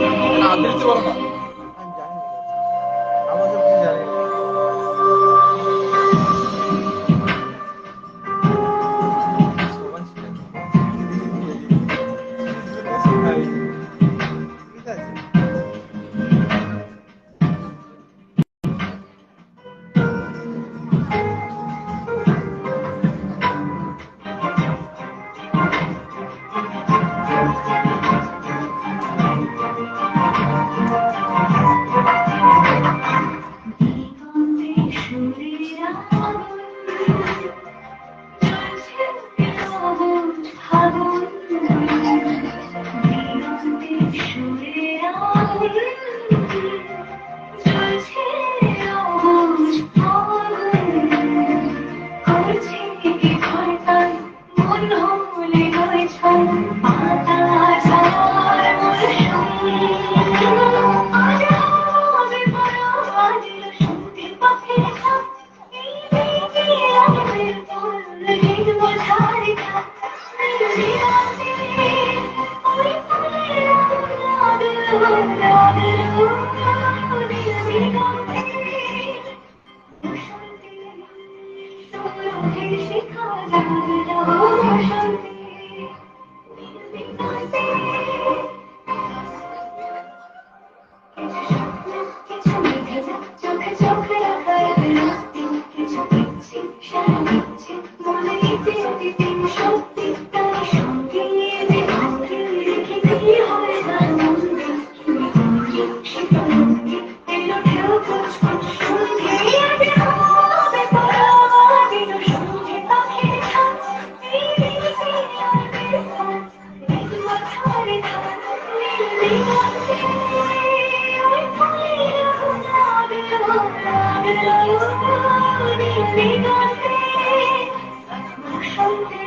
বসন্তে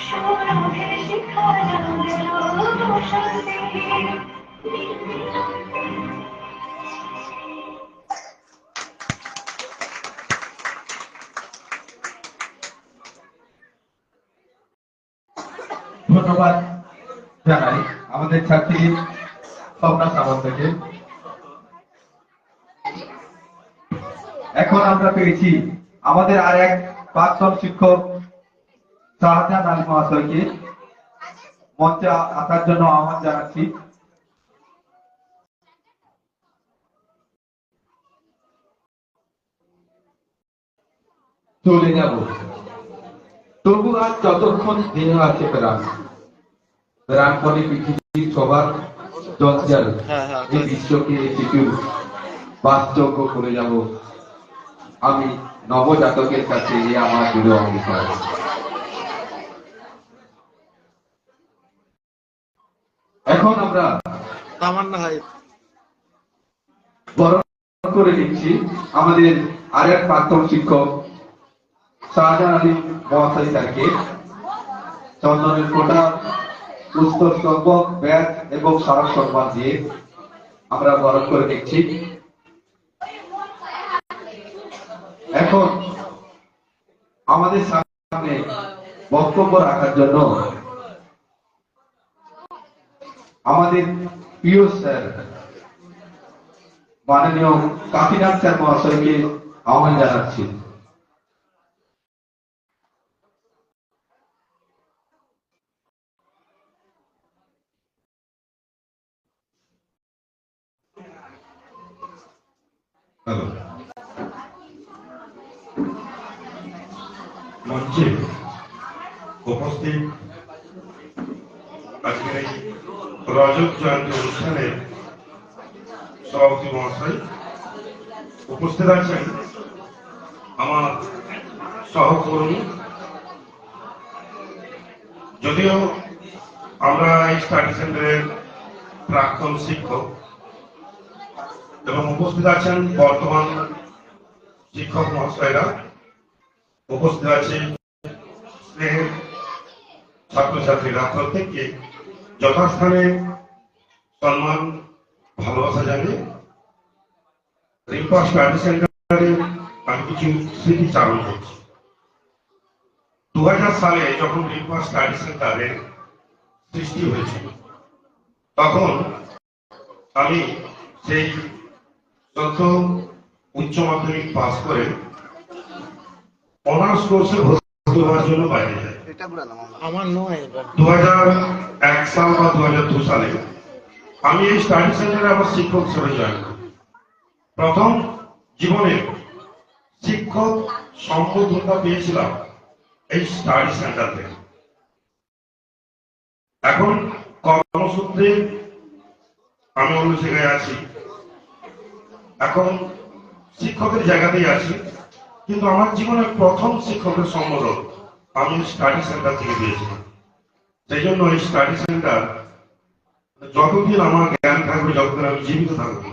সৌরভের শিখা জাগলো বসন্তে ধন্যবাদ জানাই আমাদের ছাত্রী স্বপ্না সামন্তকে। এখন আমরা পেয়েছি আমাদের আর এক প্রাক্তন শিক্ষক শাহজাহান আলী মহাশয়কে মঞ্চে আসার জন্য আহ্বান জানাচ্ছি। চলে যাব তবু আজ যতক্ষণ দেহ আছে প্রাণ প্রাণপণে পৃথিবীর সবার জঞ্জাল এই বিশ্বকে কিছু বাস্তব করে যাব আমি নবজাতকের কাছে এই আমার দৃঢ় অঙ্গীকার। এখন আমরা বরণ করে নিচ্ছি আমাদের আরেক প্রাক্তন শিক্ষক শাহজাহান আলী মহাশয় স্যারকে। চন্দনের ফোঁটা, পুষ্পস্তবক, ব্যাগ এবং স্মারক সম্মান দিয়ে আমরা বরণ করে নিচ্ছি। এখন আমাদের সামনে বক্তব্য রাখার জন্য আমাদের প্রিয় স্যার মাননীয় কাশীনাথ স্যার মহাশয়কে আহ্বান জানাচ্ছি। হ্যালো, মঞ্চে উপস্থিত আজকের এই রজত জয়ন্তী অনুষ্ঠানের সভাপতি মহাশয়, উপস্থিত আছেন আমার সহকর্মী। যদিও আমরা এই স্টাডি সেন্টারের প্রাক্তন শিক্ষক এবং উপস্থিত আছেন বর্তমান শিক্ষক মহাশয়রা, উপস্থিত আছে স্নেহের ছাত্রছাত্রীরা, প্রত্যেককে যথাস্থানে সম্মান ভালোবাসা জানিয়ে রিম্পা স্টাডি সেন্টারে আমি কিছু স্মৃতিচারণ করছি। 2000 সালে যখন রিম্পা স্টাডি সেন্টারের সৃষ্টি হয়েছিল তখন আমি সেই যত উচ্চ মাধ্যমিক পাস করে অনার্স কোর্সে ভর্তি হওয়ার জন্য বাইরে যাই। 2001 সাল বা 2002 সালে আমি এই স্টাডি সেন্টারে আমার শিক্ষক হিসেবে জয়েন করি। প্রথম জীবনে শিক্ষক সম্বোধনটা পেয়েছিলাম এই স্টাডি সেন্টার থেকে। এখন কর্মসূত্রে আমি অন্য জায়গায় আছি, এখন শিক্ষকের জায়গাতেই আছি, কিন্তু আমার জীবনের প্রথম শিক্ষকের সম্বোধন আমি স্টাডি সেন্টার থেকে পেয়েছিলাম। সেই জন্য এই স্টাডি সেন্টার যতদিন আমার জ্ঞান থাকবে, যতদিন আমি জীবিত থাকবো,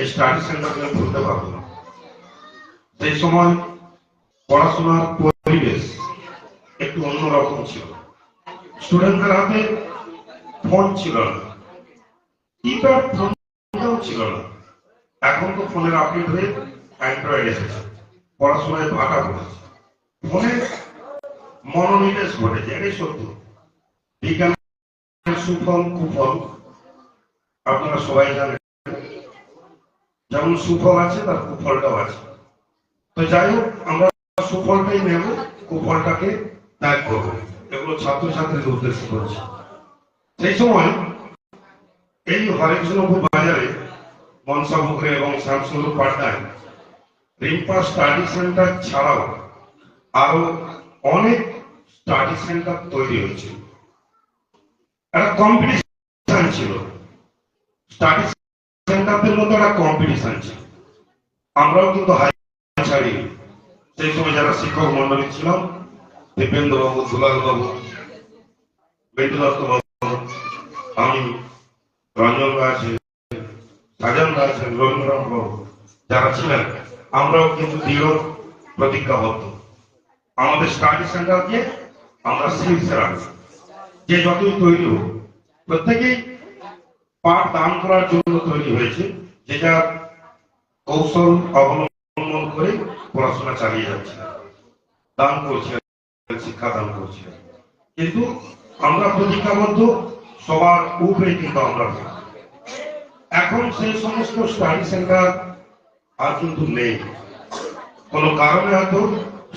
এই স্টাডি সেন্টারকে আমি ভুলতে পারবো না। সেই সময় পড়াশোনার পরিবেশ একটু অন্যরকম ছিল। স্টুডেন্টদের হাতে ফোন ছিল না, কিপ্যাড ফোনটাও ছিল না। এখন তো ফোনের আপডেট হয়ে অ্যান্ড্রয়েড এসেছে, পড়াশোনায় ভাটা পড়েছে, ফোনে মনোনিবেশ ঘটেছে। এটাই সত্য। বিজ্ঞানের সুফল কুফল আপনারা সবাই জানেন, যেমন সুফল আছে তার কুফলটাও আছে। তো যাই হোক, আমরা সুফলটাই নেব, কুফলটাকে ত্যাগ করবো। এগুলো ছাত্রছাত্রীদের উদ্দেশ্য করছে। সেই সময় এই হরেকৃষ্ণপুর বাজারে মনসাপুকুরে এবং শ্যামসুন্দর পাটনায় রিম্পা স্টাডি সেন্টার ছাড়াও আরো অনেক স্টাডি সেন্টার তৈরি হয়েছে। একটা কম্পিটিশন ছিল, স্টাডি সেন্টারদের মধ্যে একটা কম্পিটিশন ছিল। আমরাও কিন্তু হাই ছাড়ি। সেই সময় যারা শিক্ষক মন্ডলী ছিলাম, দীপেন্দ্র বাবু, দুলাল বাবু, বেন্টু দত্ত বাবু, আমি, রঞ্জন আছে, সাজান আছেন, রবীন্দ্রনাথ বাবু, যারা ছিলেন, আমরাও কিন্তু দৃঢ় প্রতিজ্ঞাবদ্ধ আমাদের স্টাডি সেন্টারকে আমরা শীর্ষে রাখছি। যে যতই তৈরি হোক প্রত্যেকেই পাঠ দান করার জন্য তৈরি হয়েছে, যেটা কৌশল অবলম্বন করে পড়াশোনা চালিয়ে যাচ্ছে, দান করছে, শিক্ষা দান করছে। কিন্তু আমরা প্রতিজ্ঞাবদ্ধ সবার উপরে কিন্তু আমরা এখন সেই সমস্ত স্টাডি সেন্টার আর কিন্তু নেই। কোনো কারণে হয়তো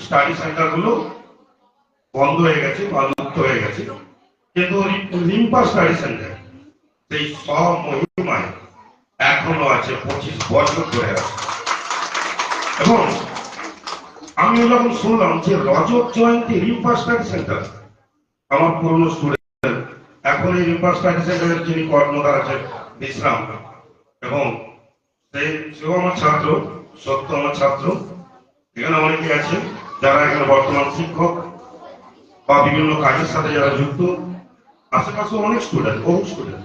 স্টাডি সেন্টার গুলো বন্ধ হয়ে গেছে বা লুপ্ত হয়ে গেছে, কিন্তু রিম্পা স্টাডি সেন্টার সেই সব মহিমায় এখনো আছে, 25 বছর ধরে আছে। এবং আমি যখন শুনলাম যে রজত জয়ন্তী রিম্পা স্টাডি সেন্টার, আমার পুরনো স্টুডেন্ট, এখন এই রিম্পা স্টাডি সেন্টারের যিনি কর্মধার আছেন বিশ্রাম, এবং সেও আমার ছাত্র, সত্য আমার ছাত্র। এখানে অনেকে আছে যারা এখানে বর্তমান শিক্ষক বা বিভিন্ন কাজের সাথে যারা যুক্ত, আশেপাশে অনেক স্টুডেন্ট, বহু স্টুডেন্ট,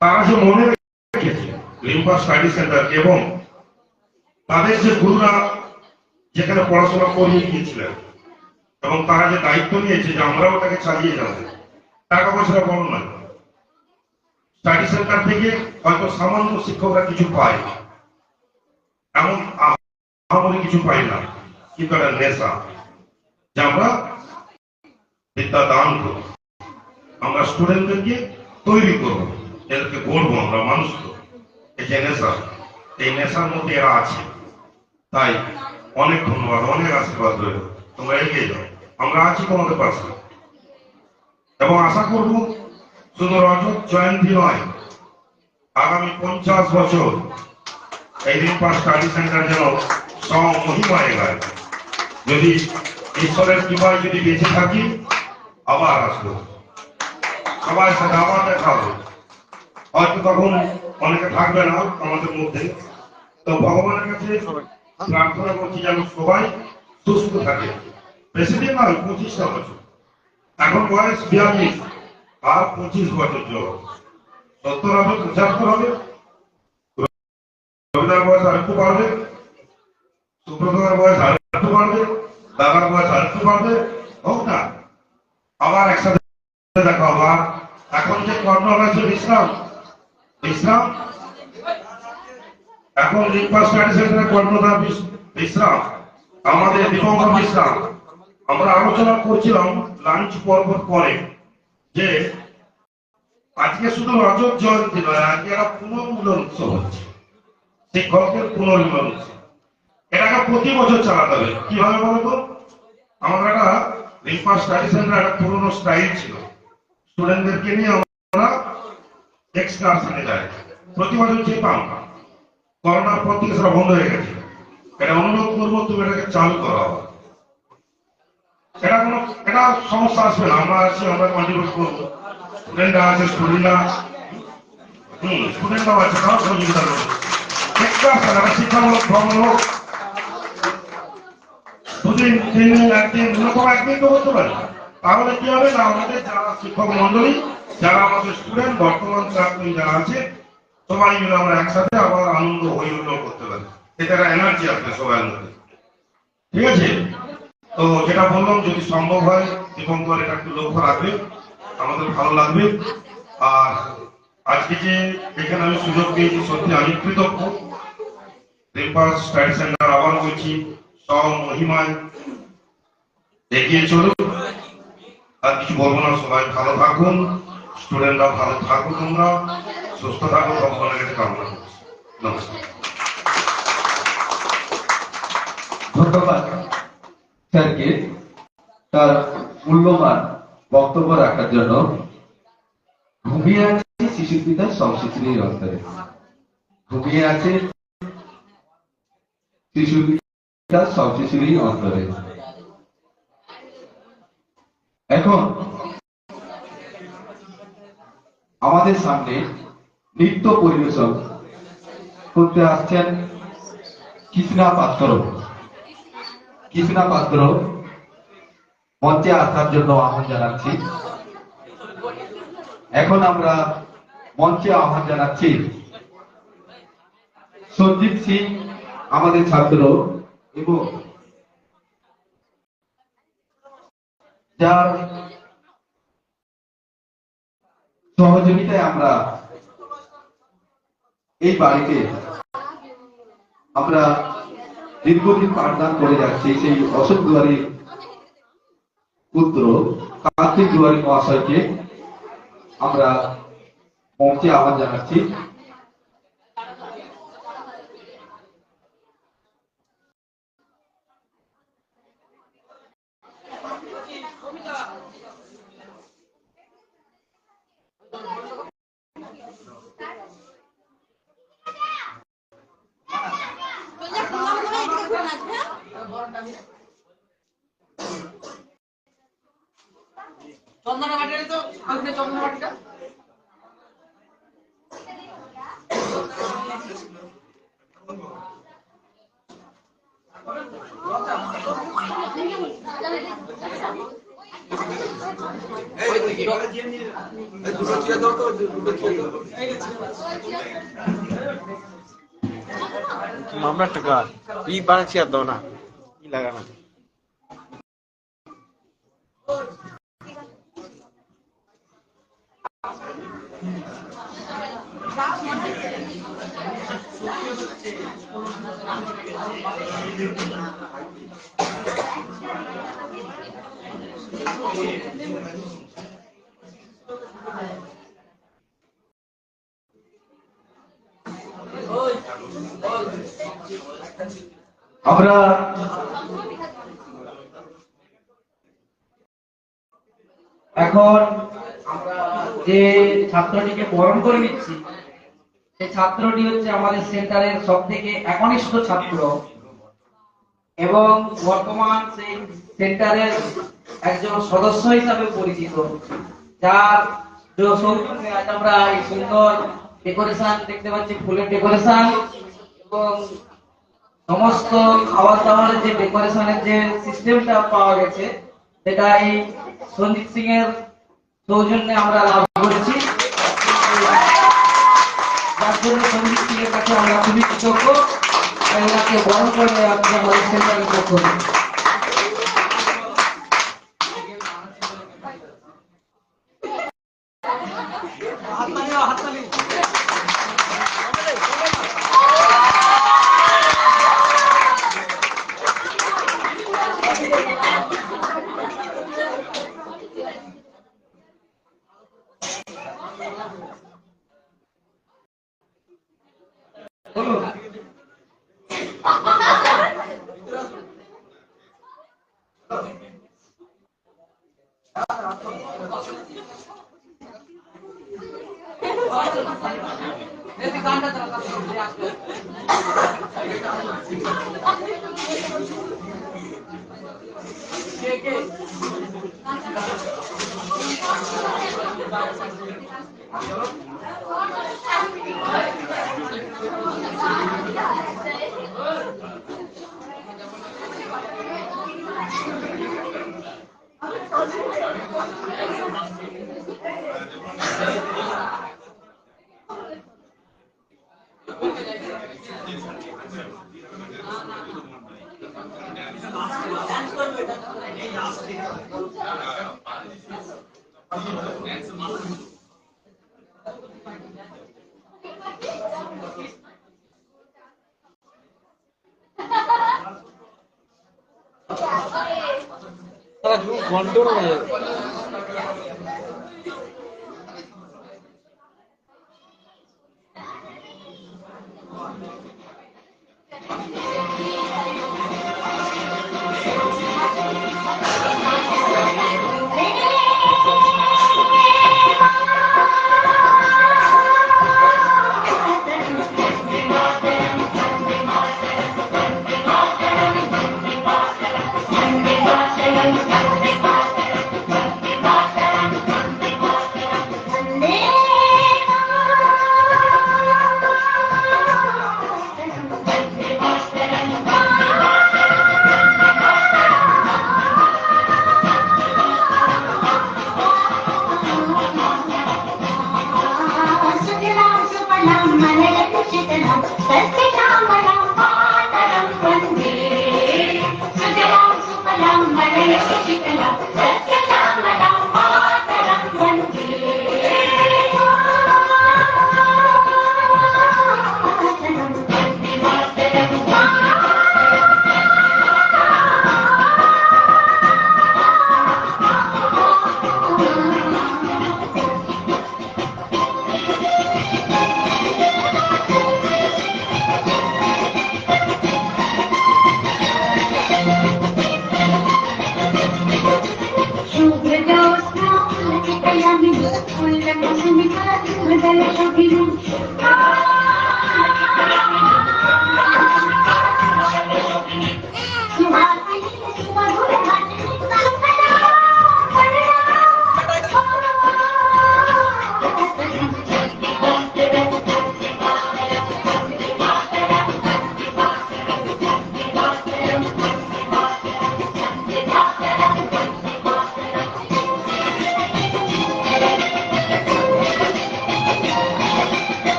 তারা যে মনে রেখেছে রিম্পা স্টাডি সেন্টার এবং তাদের যে গুরুরা যেখানে পড়াশোনা করিয়ে গিয়েছিলেন এবং তারা যে দায়িত্ব নিয়েছে যে আমরাও তাকে চালিয়ে যাবো, টাকা পয়সা বড় নয়। স্টাডি সেন্টার থেকে হয়তো সামান্য শিক্ষকরা কিছু পায়, এমন আমাদের কিছু পাই না, কিন্তু একটা নেশা যে আমরা বিদ্যা দান করব, আমরা স্টুডেন্টদেরকে তৈরি করব, এদেরকে গড়বো, আমরা মানুষ করব। এই যে নেশা, এই নেশার মধ্যে এরা আছে। তাই অনেক ধন্যবাদ, অনেক আশীর্বাদ রইল, তোমরা এগিয়ে যাও, আমরা আছি তোমাদের পাশে। এবং আশা করব শুধু রজত জয়ন্তী নয়, আগামী 50 বছর এই রিম্পা স্টাডি সেন্টার যেন মহিমায় গায়। যদি ঈশ্বরের কৃপায় যদি বেঁচে থাকি, আবার আসবো, সবাই সাথে আবার দেখা হবে। হয়তো তখন অনেকে থাকবে না আমাদের মধ্যে, তো ভগবানের কাছে প্রার্থনা করছি যেন সবাই সুস্থ থাকে। বেশি দিন নয়, 25টা বছর, এখন বয়স 42, আর 25 বছর জোর, 70 হবে, 75 হবে, রবিদার বয়স আরেকটু বাড়বে, সুব্রতর বয়স আরেকটু বাড়বে, দাদার বয়স আরেকটু বাড়বে, হোক না, আবার একসাথে দেখা হবে। আর এখন যে কর্ণল আছে বিশ্রাম, এখন রিম্পা স্টাডি সেন্টারের কর্ণধার বিশ্রাম, আমাদের দীপঙ্কর বিশ্রাম। আমরা আলোচনা করছিলাম লাঞ্চ পর্ব পরে যে আজকে শুধু রজত জয়ন্তী নয়, আজকে একটা পুনর্মিলন উৎসব হচ্ছে, শিক্ষকের পুনর্মিলন উৎসব। এটাকে প্রতি বছর চালাতে হবে। কিভাবে বলবো, আমাদের একটা রিম্পা স্টাডি সেন্টার একটা পুরোনো স্টাইল ছিল, স্টুডেন্টদেরকে নিয়ে আমরা এক্সকারশনে যাই, প্রতি বছর যেতাম। করোনার পর থেকে সেটা বন্ধ হয়ে গেছে। এটা অনুরোধ করবো তুমি এটাকে চালু করা হবে। এটা সমস্যা আসবে না, আমরা আছি, আমরা কন্ট্রিবিউট করবো। স্টুডেন্টরা আছে, স্টুডেন্টরাও আছে, তারাও সহযোগিতা করবো। শিক্ষামূলক ভ্রমণ হোক, 2 দিন 3 দিন 1 দিন, এরকম একদিন তো করতে পারি। তাহলে কি হবে না, আমাদের যারা শিক্ষক মন্ডলী, যারা আমাদের স্টুডেন্ট, বর্তমান ছাত্রী যারা আছে, সবাই মিলে আমরা একসাথে আবার আনন্দ হই হুল্লোড় করতে পারি। এতে একটা এনার্জি আসবে সবার মধ্যে, ঠিক আছে? তো যেটা বললাম, যদি সম্ভব হয় দীপঙ্কর এটা একটু লক্ষ্য রাখবে, আমাদের ভালো লাগবে। আর আজকে যে এখানে আমি সুযোগ পেয়েছি, সত্যি আমি কৃতজ্ঞ। রিম্পা স্টাডি সেন্টার, আবার বলছি, সব মহিমায় এগিয়ে চলুন। আর কিছু বলবো না, সবাই ভালো থাকুন, স্টুডেন্টরা ভালো থাকুন, তোমরা সুস্থ থাকো, ভগবানের কাছে কামনা করছি। নমস্কার। ধন্যবাদ স্যারকে তার মূল্যবান বক্তব্য রাখার জন্য। ঘুমিয়ে আছে শিশু পিতার সব শিশুরই অন্তরে, ঘুমিয়ে আছে শিশু পিতার সব শিশুরই অন্তরে। এখন আমাদের সামনে নৃত্য পরিবেশন করতে আসছেন কৃষ্ণা পাত্র। কৃষ্ণা পাত্র মঞ্চে আসার জন্য আহ্বান জানাচ্ছি। এখন আমরা মঞ্চে আহ্বান জানাচ্ছি সঞ্জিত সিং, আমাদের ছাত্র, এবং যার সহযোগিতায় আমরা এই বাড়িতে আমরা দীর্ঘদিন পাঠদান করে যাচ্ছি। সেই অশোক দুয়ারী পুত্র কার্তিক দুয়ারী মহাশয়কে আমরা মঞ্চে আহ্বান জানাচ্ছি। চন্দনা বাটিটা তো চন্দনা বাটিটা মামলা টাকা ই বানাচ্ছি আর দাও না কি লাগানো আমরা এখন আমরা যে ছাত্রটিকে বরণ করে নিচ্ছি, সেই ছাত্রটি হচ্ছে আমাদের সেন্টারের সব থেকে একনিষ্ঠ ছাত্র এবং বর্তমান সেই সেন্টারের একজন সদস্য হিসাবে পরিচিত, যার সৌজন্যে আজ আমরা এই সুন্দর ডেকোরেশন দেখতে পাচ্ছি, ফুলের ডেকোরেশন এবং সমস্ত খাবার দাবারের যে ডেকোরেশনের যে সিস্টেমটা পাওয়া গেছে, সেটা এই সঞ্জিত সিং এর সৌজন্যে আমরা লাভ করেছি। যার জন্য সঞ্জিত সিং এর কাছে আমরা খুবই কৃতজ্ঞ। এনাকে বরণ করে আপনি আমাদের সেন্টারের পক্ষ থেকে। Sujalam supalam malayakshikalam খেলে সখী রে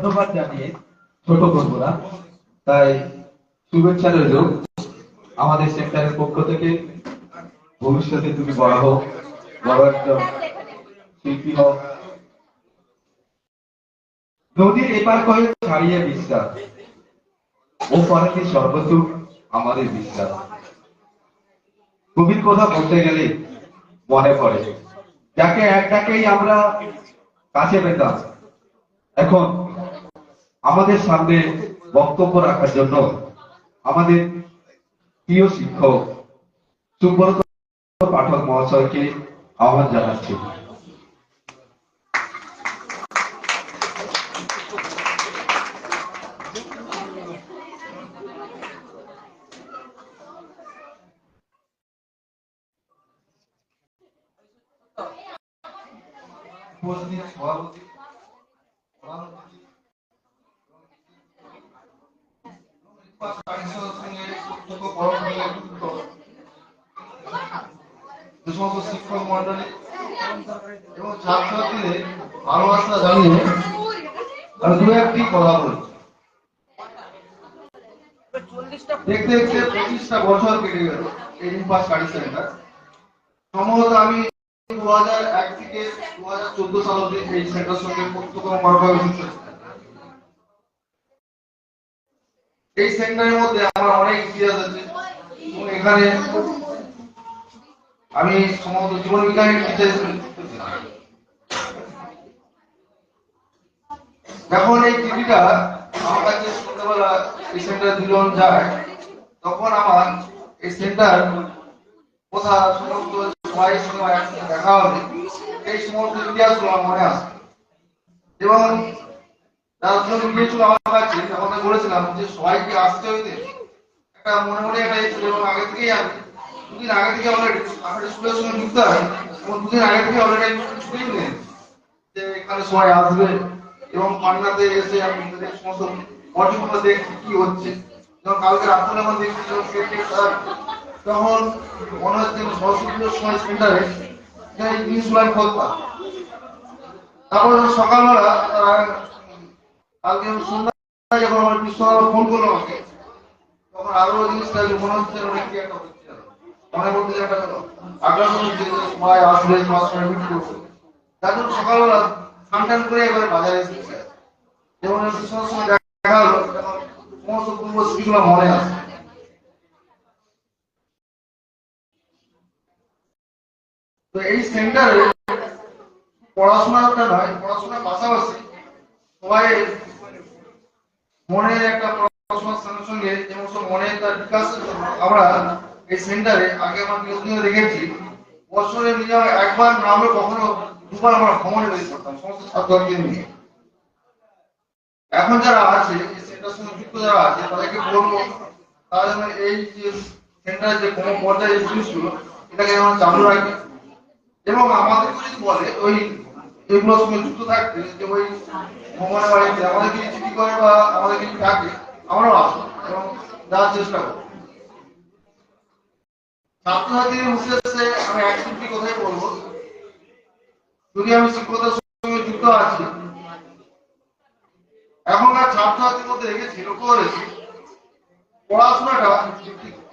ধন্যবাদ জানিয়ে ছোট করবো না, তাই শুভেচ্ছা রইল আমাদের সেক্টরের পক্ষ থেকে। ভবিষ্যতে তুমি বড় হোক, বড় একটা শিল্পী হোক। নদীর এপার কয়ে ছাড়িয়ে বিশ্বাস, ও পারে সর্বসুখ আমাদের বিশ্বাস। কবির কথা বলতে গেলে মনে পড়ে, যাকে এক ডাকেই আমরা কাছে পেতাম, এখন আমাদের সামনে বক্তব্য রাখার জন্য আমাদের প্রিয় শিক্ষক সুব্রত পাঠক মহাশয়কে আহ্বান জানাচ্ছি। সভাপতি শিক্ষক মন্ডলী এবং ছাত্রছাত্রীদের ভালোবাসা জানিয়ে আমি দু একটি কথা বলি। দেখতে দেখতে 25টা বছর কেটে গেল এই ইম্পাস স্টাডি সেন্টার। সম্ভবত আমি 2001 থেকে 2014 সাল অবধি এই সেন্টার সঙ্গে এই সেন্টারের মধ্যে আমার অনেক ইতিহাস আছে এবং এখানে আমি সম্ভবত জীবন বিজ্ঞানের টিচার। যখন এই টিভিটা আমার কাছে সন্ধ্যাবেলা এই সেন্টার দুজন যায়, তখন আমার এই সেন্টার কোথা সমস্ত সবাই সময় দেখা হবে এই সমস্ত ইতিহাসগুলো আমার মনে আসে। এবং যারা দুজন গিয়েছিল আমার কাছে, আমাদের বলেছিলাম যে সবাইকে আসতে হইতে একটা মনে মনে একটা এবং আগে থেকেই আমি দুদিন আগে থেকে অলরেডি আমার স্কুলের সঙ্গে যুক্ত হয় এবং দুদিন আগে থেকে অলরেডি ছুটি নেই যে এখানে সবাই আসবে এবং পান্নাতে এসে আমি সমস্ত মডিউলগুলো দেখছি কি হচ্ছে। যখন কালকে রাত্রে যখন দেখছি তখন মনে হচ্ছে সরস্বতী সময় সেন্টারে এই জিনিসগুলো আমি করতাম। তারপর সকালবেলা কালকে আমি সন্ধ্যায় যখন আমার বিশ্বভাবে ফোন করলো আমাকে, তখন আরো ওই জিনিসটা মনে হচ্ছে অনেক কি একটা হচ্ছে, মনে বলতে যে একটা আগ্রহ যে সবাই আসবে, সবার সঙ্গে মিট করবো, যার জন্য সকালবেলা স্নান করে একবারে বাজারে এসেছে। যেমন বিশ্বভাবের সঙ্গে দেখা হলো, তখন সমস্ত পূর্ব স্মৃতিগুলো মনে আছে। তো এই সেন্টারে পড়াশোনাটা নয়, পড়াশোনার পাশাপাশি সবাই মনের একটা পড়াশোনার সঙ্গে সঙ্গে যেমন সব মনের একটা বিকাশের জন্য আমরা এই সেন্টারে আগে আমরা নিয়মিত দেখেছি, বছরে মিনিমাম একবার না হলে কখনো দুবার আমরা ভ্রমণে বেরিয়ে পড়তাম সমস্ত ছাত্রকে নিয়ে। এখন যারা আছে এই সেন্টার সঙ্গে যুক্ত যারা আছে তাদেরকে বলবো তারা যেন এই যে সেন্টার যে কোনো পর্যায়ে এই জিনিসগুলো এটাকে যেমন চালু রাখে, এবং আমাদেরকে যদি বলে ওই এগুলোর সঙ্গে যুক্ত থাকতে, যে ওই ভ্রমণে বাড়িতে আমাদের কিছু ছুটি করে বা আমাদের কিছু থাকে আমরাও আসবো এবং যাওয়ার চেষ্টা করবো। ছাত্রছাত্রীদের উদ্দেশ্যে আমি একটি কথাই বলবো, যদি আমি শিক্ষকতার সঙ্গে যুক্ত আছি, এখনকার ছাত্রছাত্রীর মধ্যে দেখেছি, লক্ষ্য করেছি পড়াশোনাটা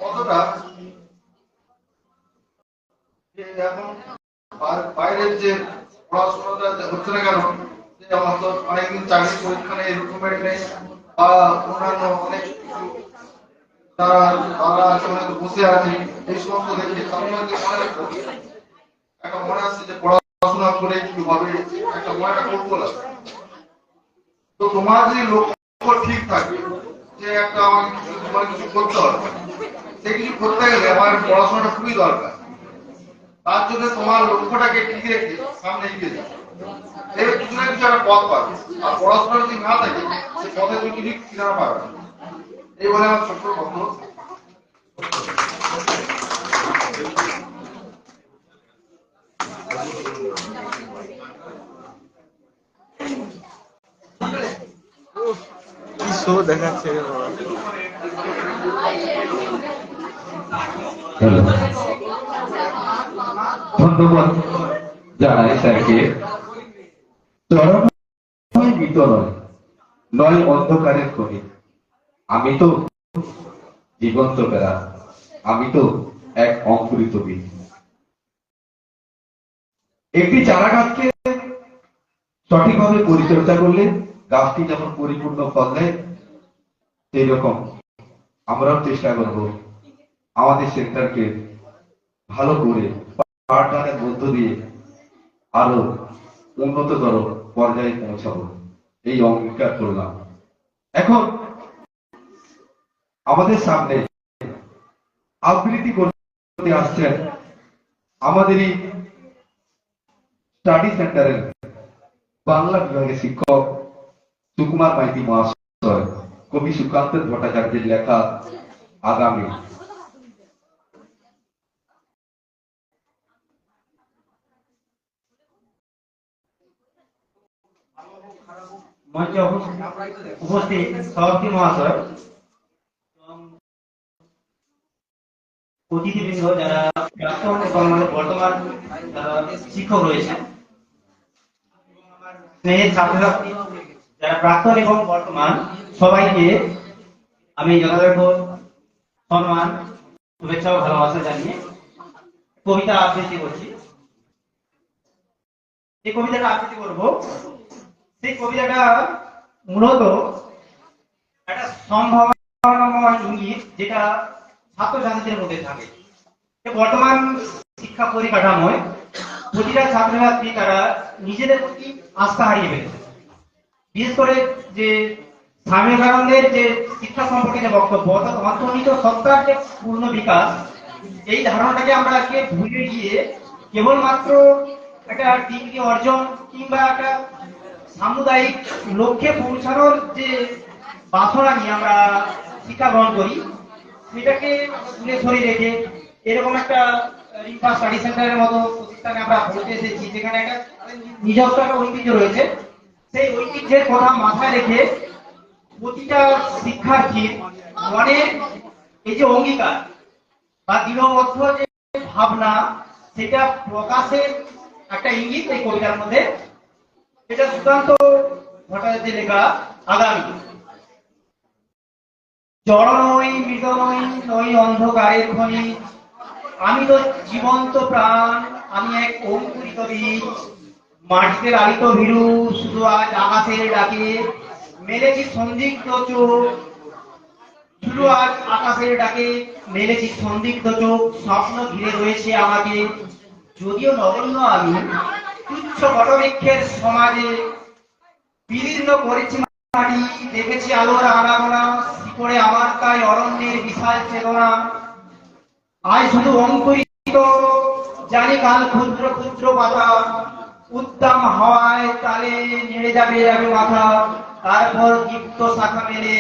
কতটা এখন বাইরের যে পড়াশোনাটা হচ্ছে না কেন, আমার তো অনেকদিন চাকরি পরীক্ষা নেই, এরকমের নেই বা অন্যান্য অনেক কিছু তারা আছে অনেক বসে আছে, এই সমস্ত দেখে তাদের মধ্যে মনে রাখবো একটা মনে আছে যে পড়াশোনা করে কি হবে, একটা মনে একটা কৌতূহল আছে। তো তোমার যে লক্ষ্য ঠিক থাকে যে একটা আমাকে তোমার কিছু করতে হবে, সে কিছু করতে গেলে আমার পড়াশোনাটা খুবই দরকার। তার জন্য তোমার লক্ষ্যটাকে ঠিক রেখে সামনে এগিয়ে যাও, এর কিছু না কিছু একটা পথ পাবে। আর পড়াশোনা যদি না থাকে সে পথে তুমি কিছু কিনারা পাবে না। এই বলে আমার ছোট্ট বক্তব্য। কি শো দেখাচ্ছে রে বাবা। ধন্যবাদ জানাই স্যারকে। চরম বিতরণ নয় অন্ধকারের কবি, আমি তো জীবন্ত বেড়া, আমি তো এক অঙ্কুরিত বীজ। একটি চারা গাছকে সঠিকভাবে পরিচর্যা করলে গাছটি যখন পরিপূর্ণ ফল দেয়, সেই রকম আমরাও চেষ্টা করব আমাদের সেন্টারকে ভালো করে পাঠদানের মধ্য দিয়ে আরো উন্নততর পর্যায়ে পৌঁছাবো, এই অঙ্গীকার করলাম। এখন আমাদের সামনে আবৃত্তি করতে আসছেন আমাদের এই স্টাডি সেন্টারের বাংলা বিভাগের শিক্ষক সুকুমার মাইতি মহাশয়। কবি সুকান্ত ভট্টাচার্যের লেখা আগামী। মঞ্চে উপস্থিত সভাপতি মহাশয়, অতিথিবৃন্দ যারা প্রাক্তন এবং বর্তমান শিক্ষক রয়েছেন, স্নেহের ছাত্রছাত্রী যারা প্রাক্তন এবং বর্তমান, সবাইকে আমি যথাযথ সম্মান, শুভেচ্ছা ও ভালোবাসা জানিয়ে কবিতা আবৃত্তি করছি। যে কবিতাটা আবৃত্তি করব, সেই কবিতাটা মূলত একটা সম্ভাবনাময় ইঙ্গিত যেটা ছাত্রছাত্রীদের মধ্যে থাকে। বর্তমান শিক্ষা পরিকাঠামোয় প্রতিটা ছাত্রছাত্রী তারা নিজেদের প্রতি আস্থা হারিয়ে ফেলেছে। বিশেষ করে যে স্বামী বিবেকানন্দের যে শিক্ষা সম্পর্কে যে বক্তব্য, অর্থাৎ অন্তর্নিহিত সত্তার যে পূর্ণ বিকাশ, এই ধারণাটাকে আমরা আজকে ভুলে গিয়ে কেবলমাত্র একটা ডিগ্রি অর্জন কিংবা একটা সামুদায়িক লক্ষ্যে পৌঁছানোর যে বাসনা নিয়ে আমরা শিক্ষা গ্রহণ করি, সেটাকে তুলে ধরে রেখে এরকম একটা রিম্পা স্টাডি সেন্টারের মতো প্রতিষ্ঠানে আমরা পৌঁছে এসেছি, যেখানে একটা নিজস্ব একটা ঐতিহ্য রয়েছে। সেই ঐতিহ্যের কথা মাথায় রেখে প্রতিটা শিক্ষার্থীর মনে এই যে অঙ্গীকার বা দৃঢ়বদ্ধ যে ভাবনা, সেটা প্রকাশের একটা ইঙ্গিত এই কবিতার মধ্যে। এটা সুকান্ত ভট্টাচার্যের লেখা আগামী। জড় নই, মৃত নই, নই অন্ধকারের খনি, আমি তো জীবন্ত প্রাণ, আমি এক অঙ্কুরিত বীজ, মাটিতে লালিত ভীরু, শুধু আজ আকাশের ডাকে মেলেছি সন্দিগ্ধ চোখ, শুধু আজ আকাশের ডাকে মেলেছি সন্দিগ্ধ চোখ, স্বপ্ন ঘিরে রয়েছে আমাকে, যদিও নগণ্য আমি, তুচ্ছ বটবৃক্ষের সমাজে বিদীর্ণ করেছি মাটি, দেখেছি আলোর আনাগোনা, শিকড়ে আমার তাই অরণ্যের বিশাল চেতনা, আজ শুধু অঙ্কুরিত, জানি কাল ক্ষুদ্র ক্ষুদ্র পাতা, উদ্দাম হাওয়ায় তালে নেড়ে যাবে যাবে মাথা, তারপর দীপ্ত শাখা মেলে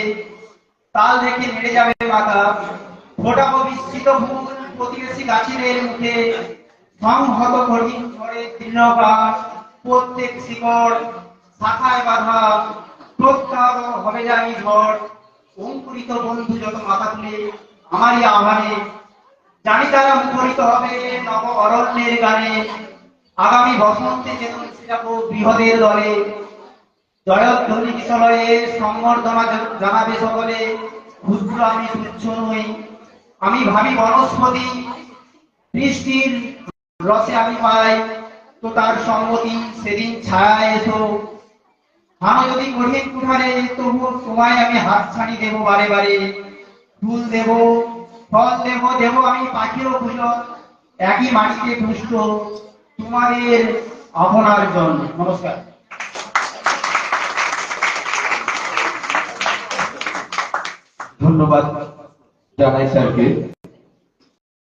তাল দেখে নেড়ে যাবে মাথা, ফোটাবো বিস্তৃত ফুল প্রতিবেশী গাছের মুখে, সংহত কঠিন ঝড়ে তৃণঘাস, প্রত্যেক শিকড় শাখায় বাঁধা, প্রত্যাহ হবে জানি ঝড়, অঙ্কুরিত বন্ধু যত মাথা তুলে আমারই আহ্বানে, জানি তারা মুখরিত হবে নব অরণ্যের গানে, আগামী বসন্তে চেতন যাবো বৃহদের দলে, জয়ধ্বনি বিশলয়ে সংবর্ধনা জানাবে সকলে, ক্ষুদ্র আমি তুচ্ছ নই, আমি ভাবি বনস্পতি, বৃষ্টির রসে আমি পাই তো তার সঙ্গতি, সেদিন ছায়া এসো, আমি যদি কঠিন কুঠারে তবু তোমায় আমি হাত ছাড়ি দেবো বারে বারে, ফুল দেব, ফল দেব, দেব আমি পাখিরও কুশল, একই মাটিতে পুষ্ট তোমাদের আপনার জন্য। নমস্কার। ধন্যবাদ জানাই স্যারকে।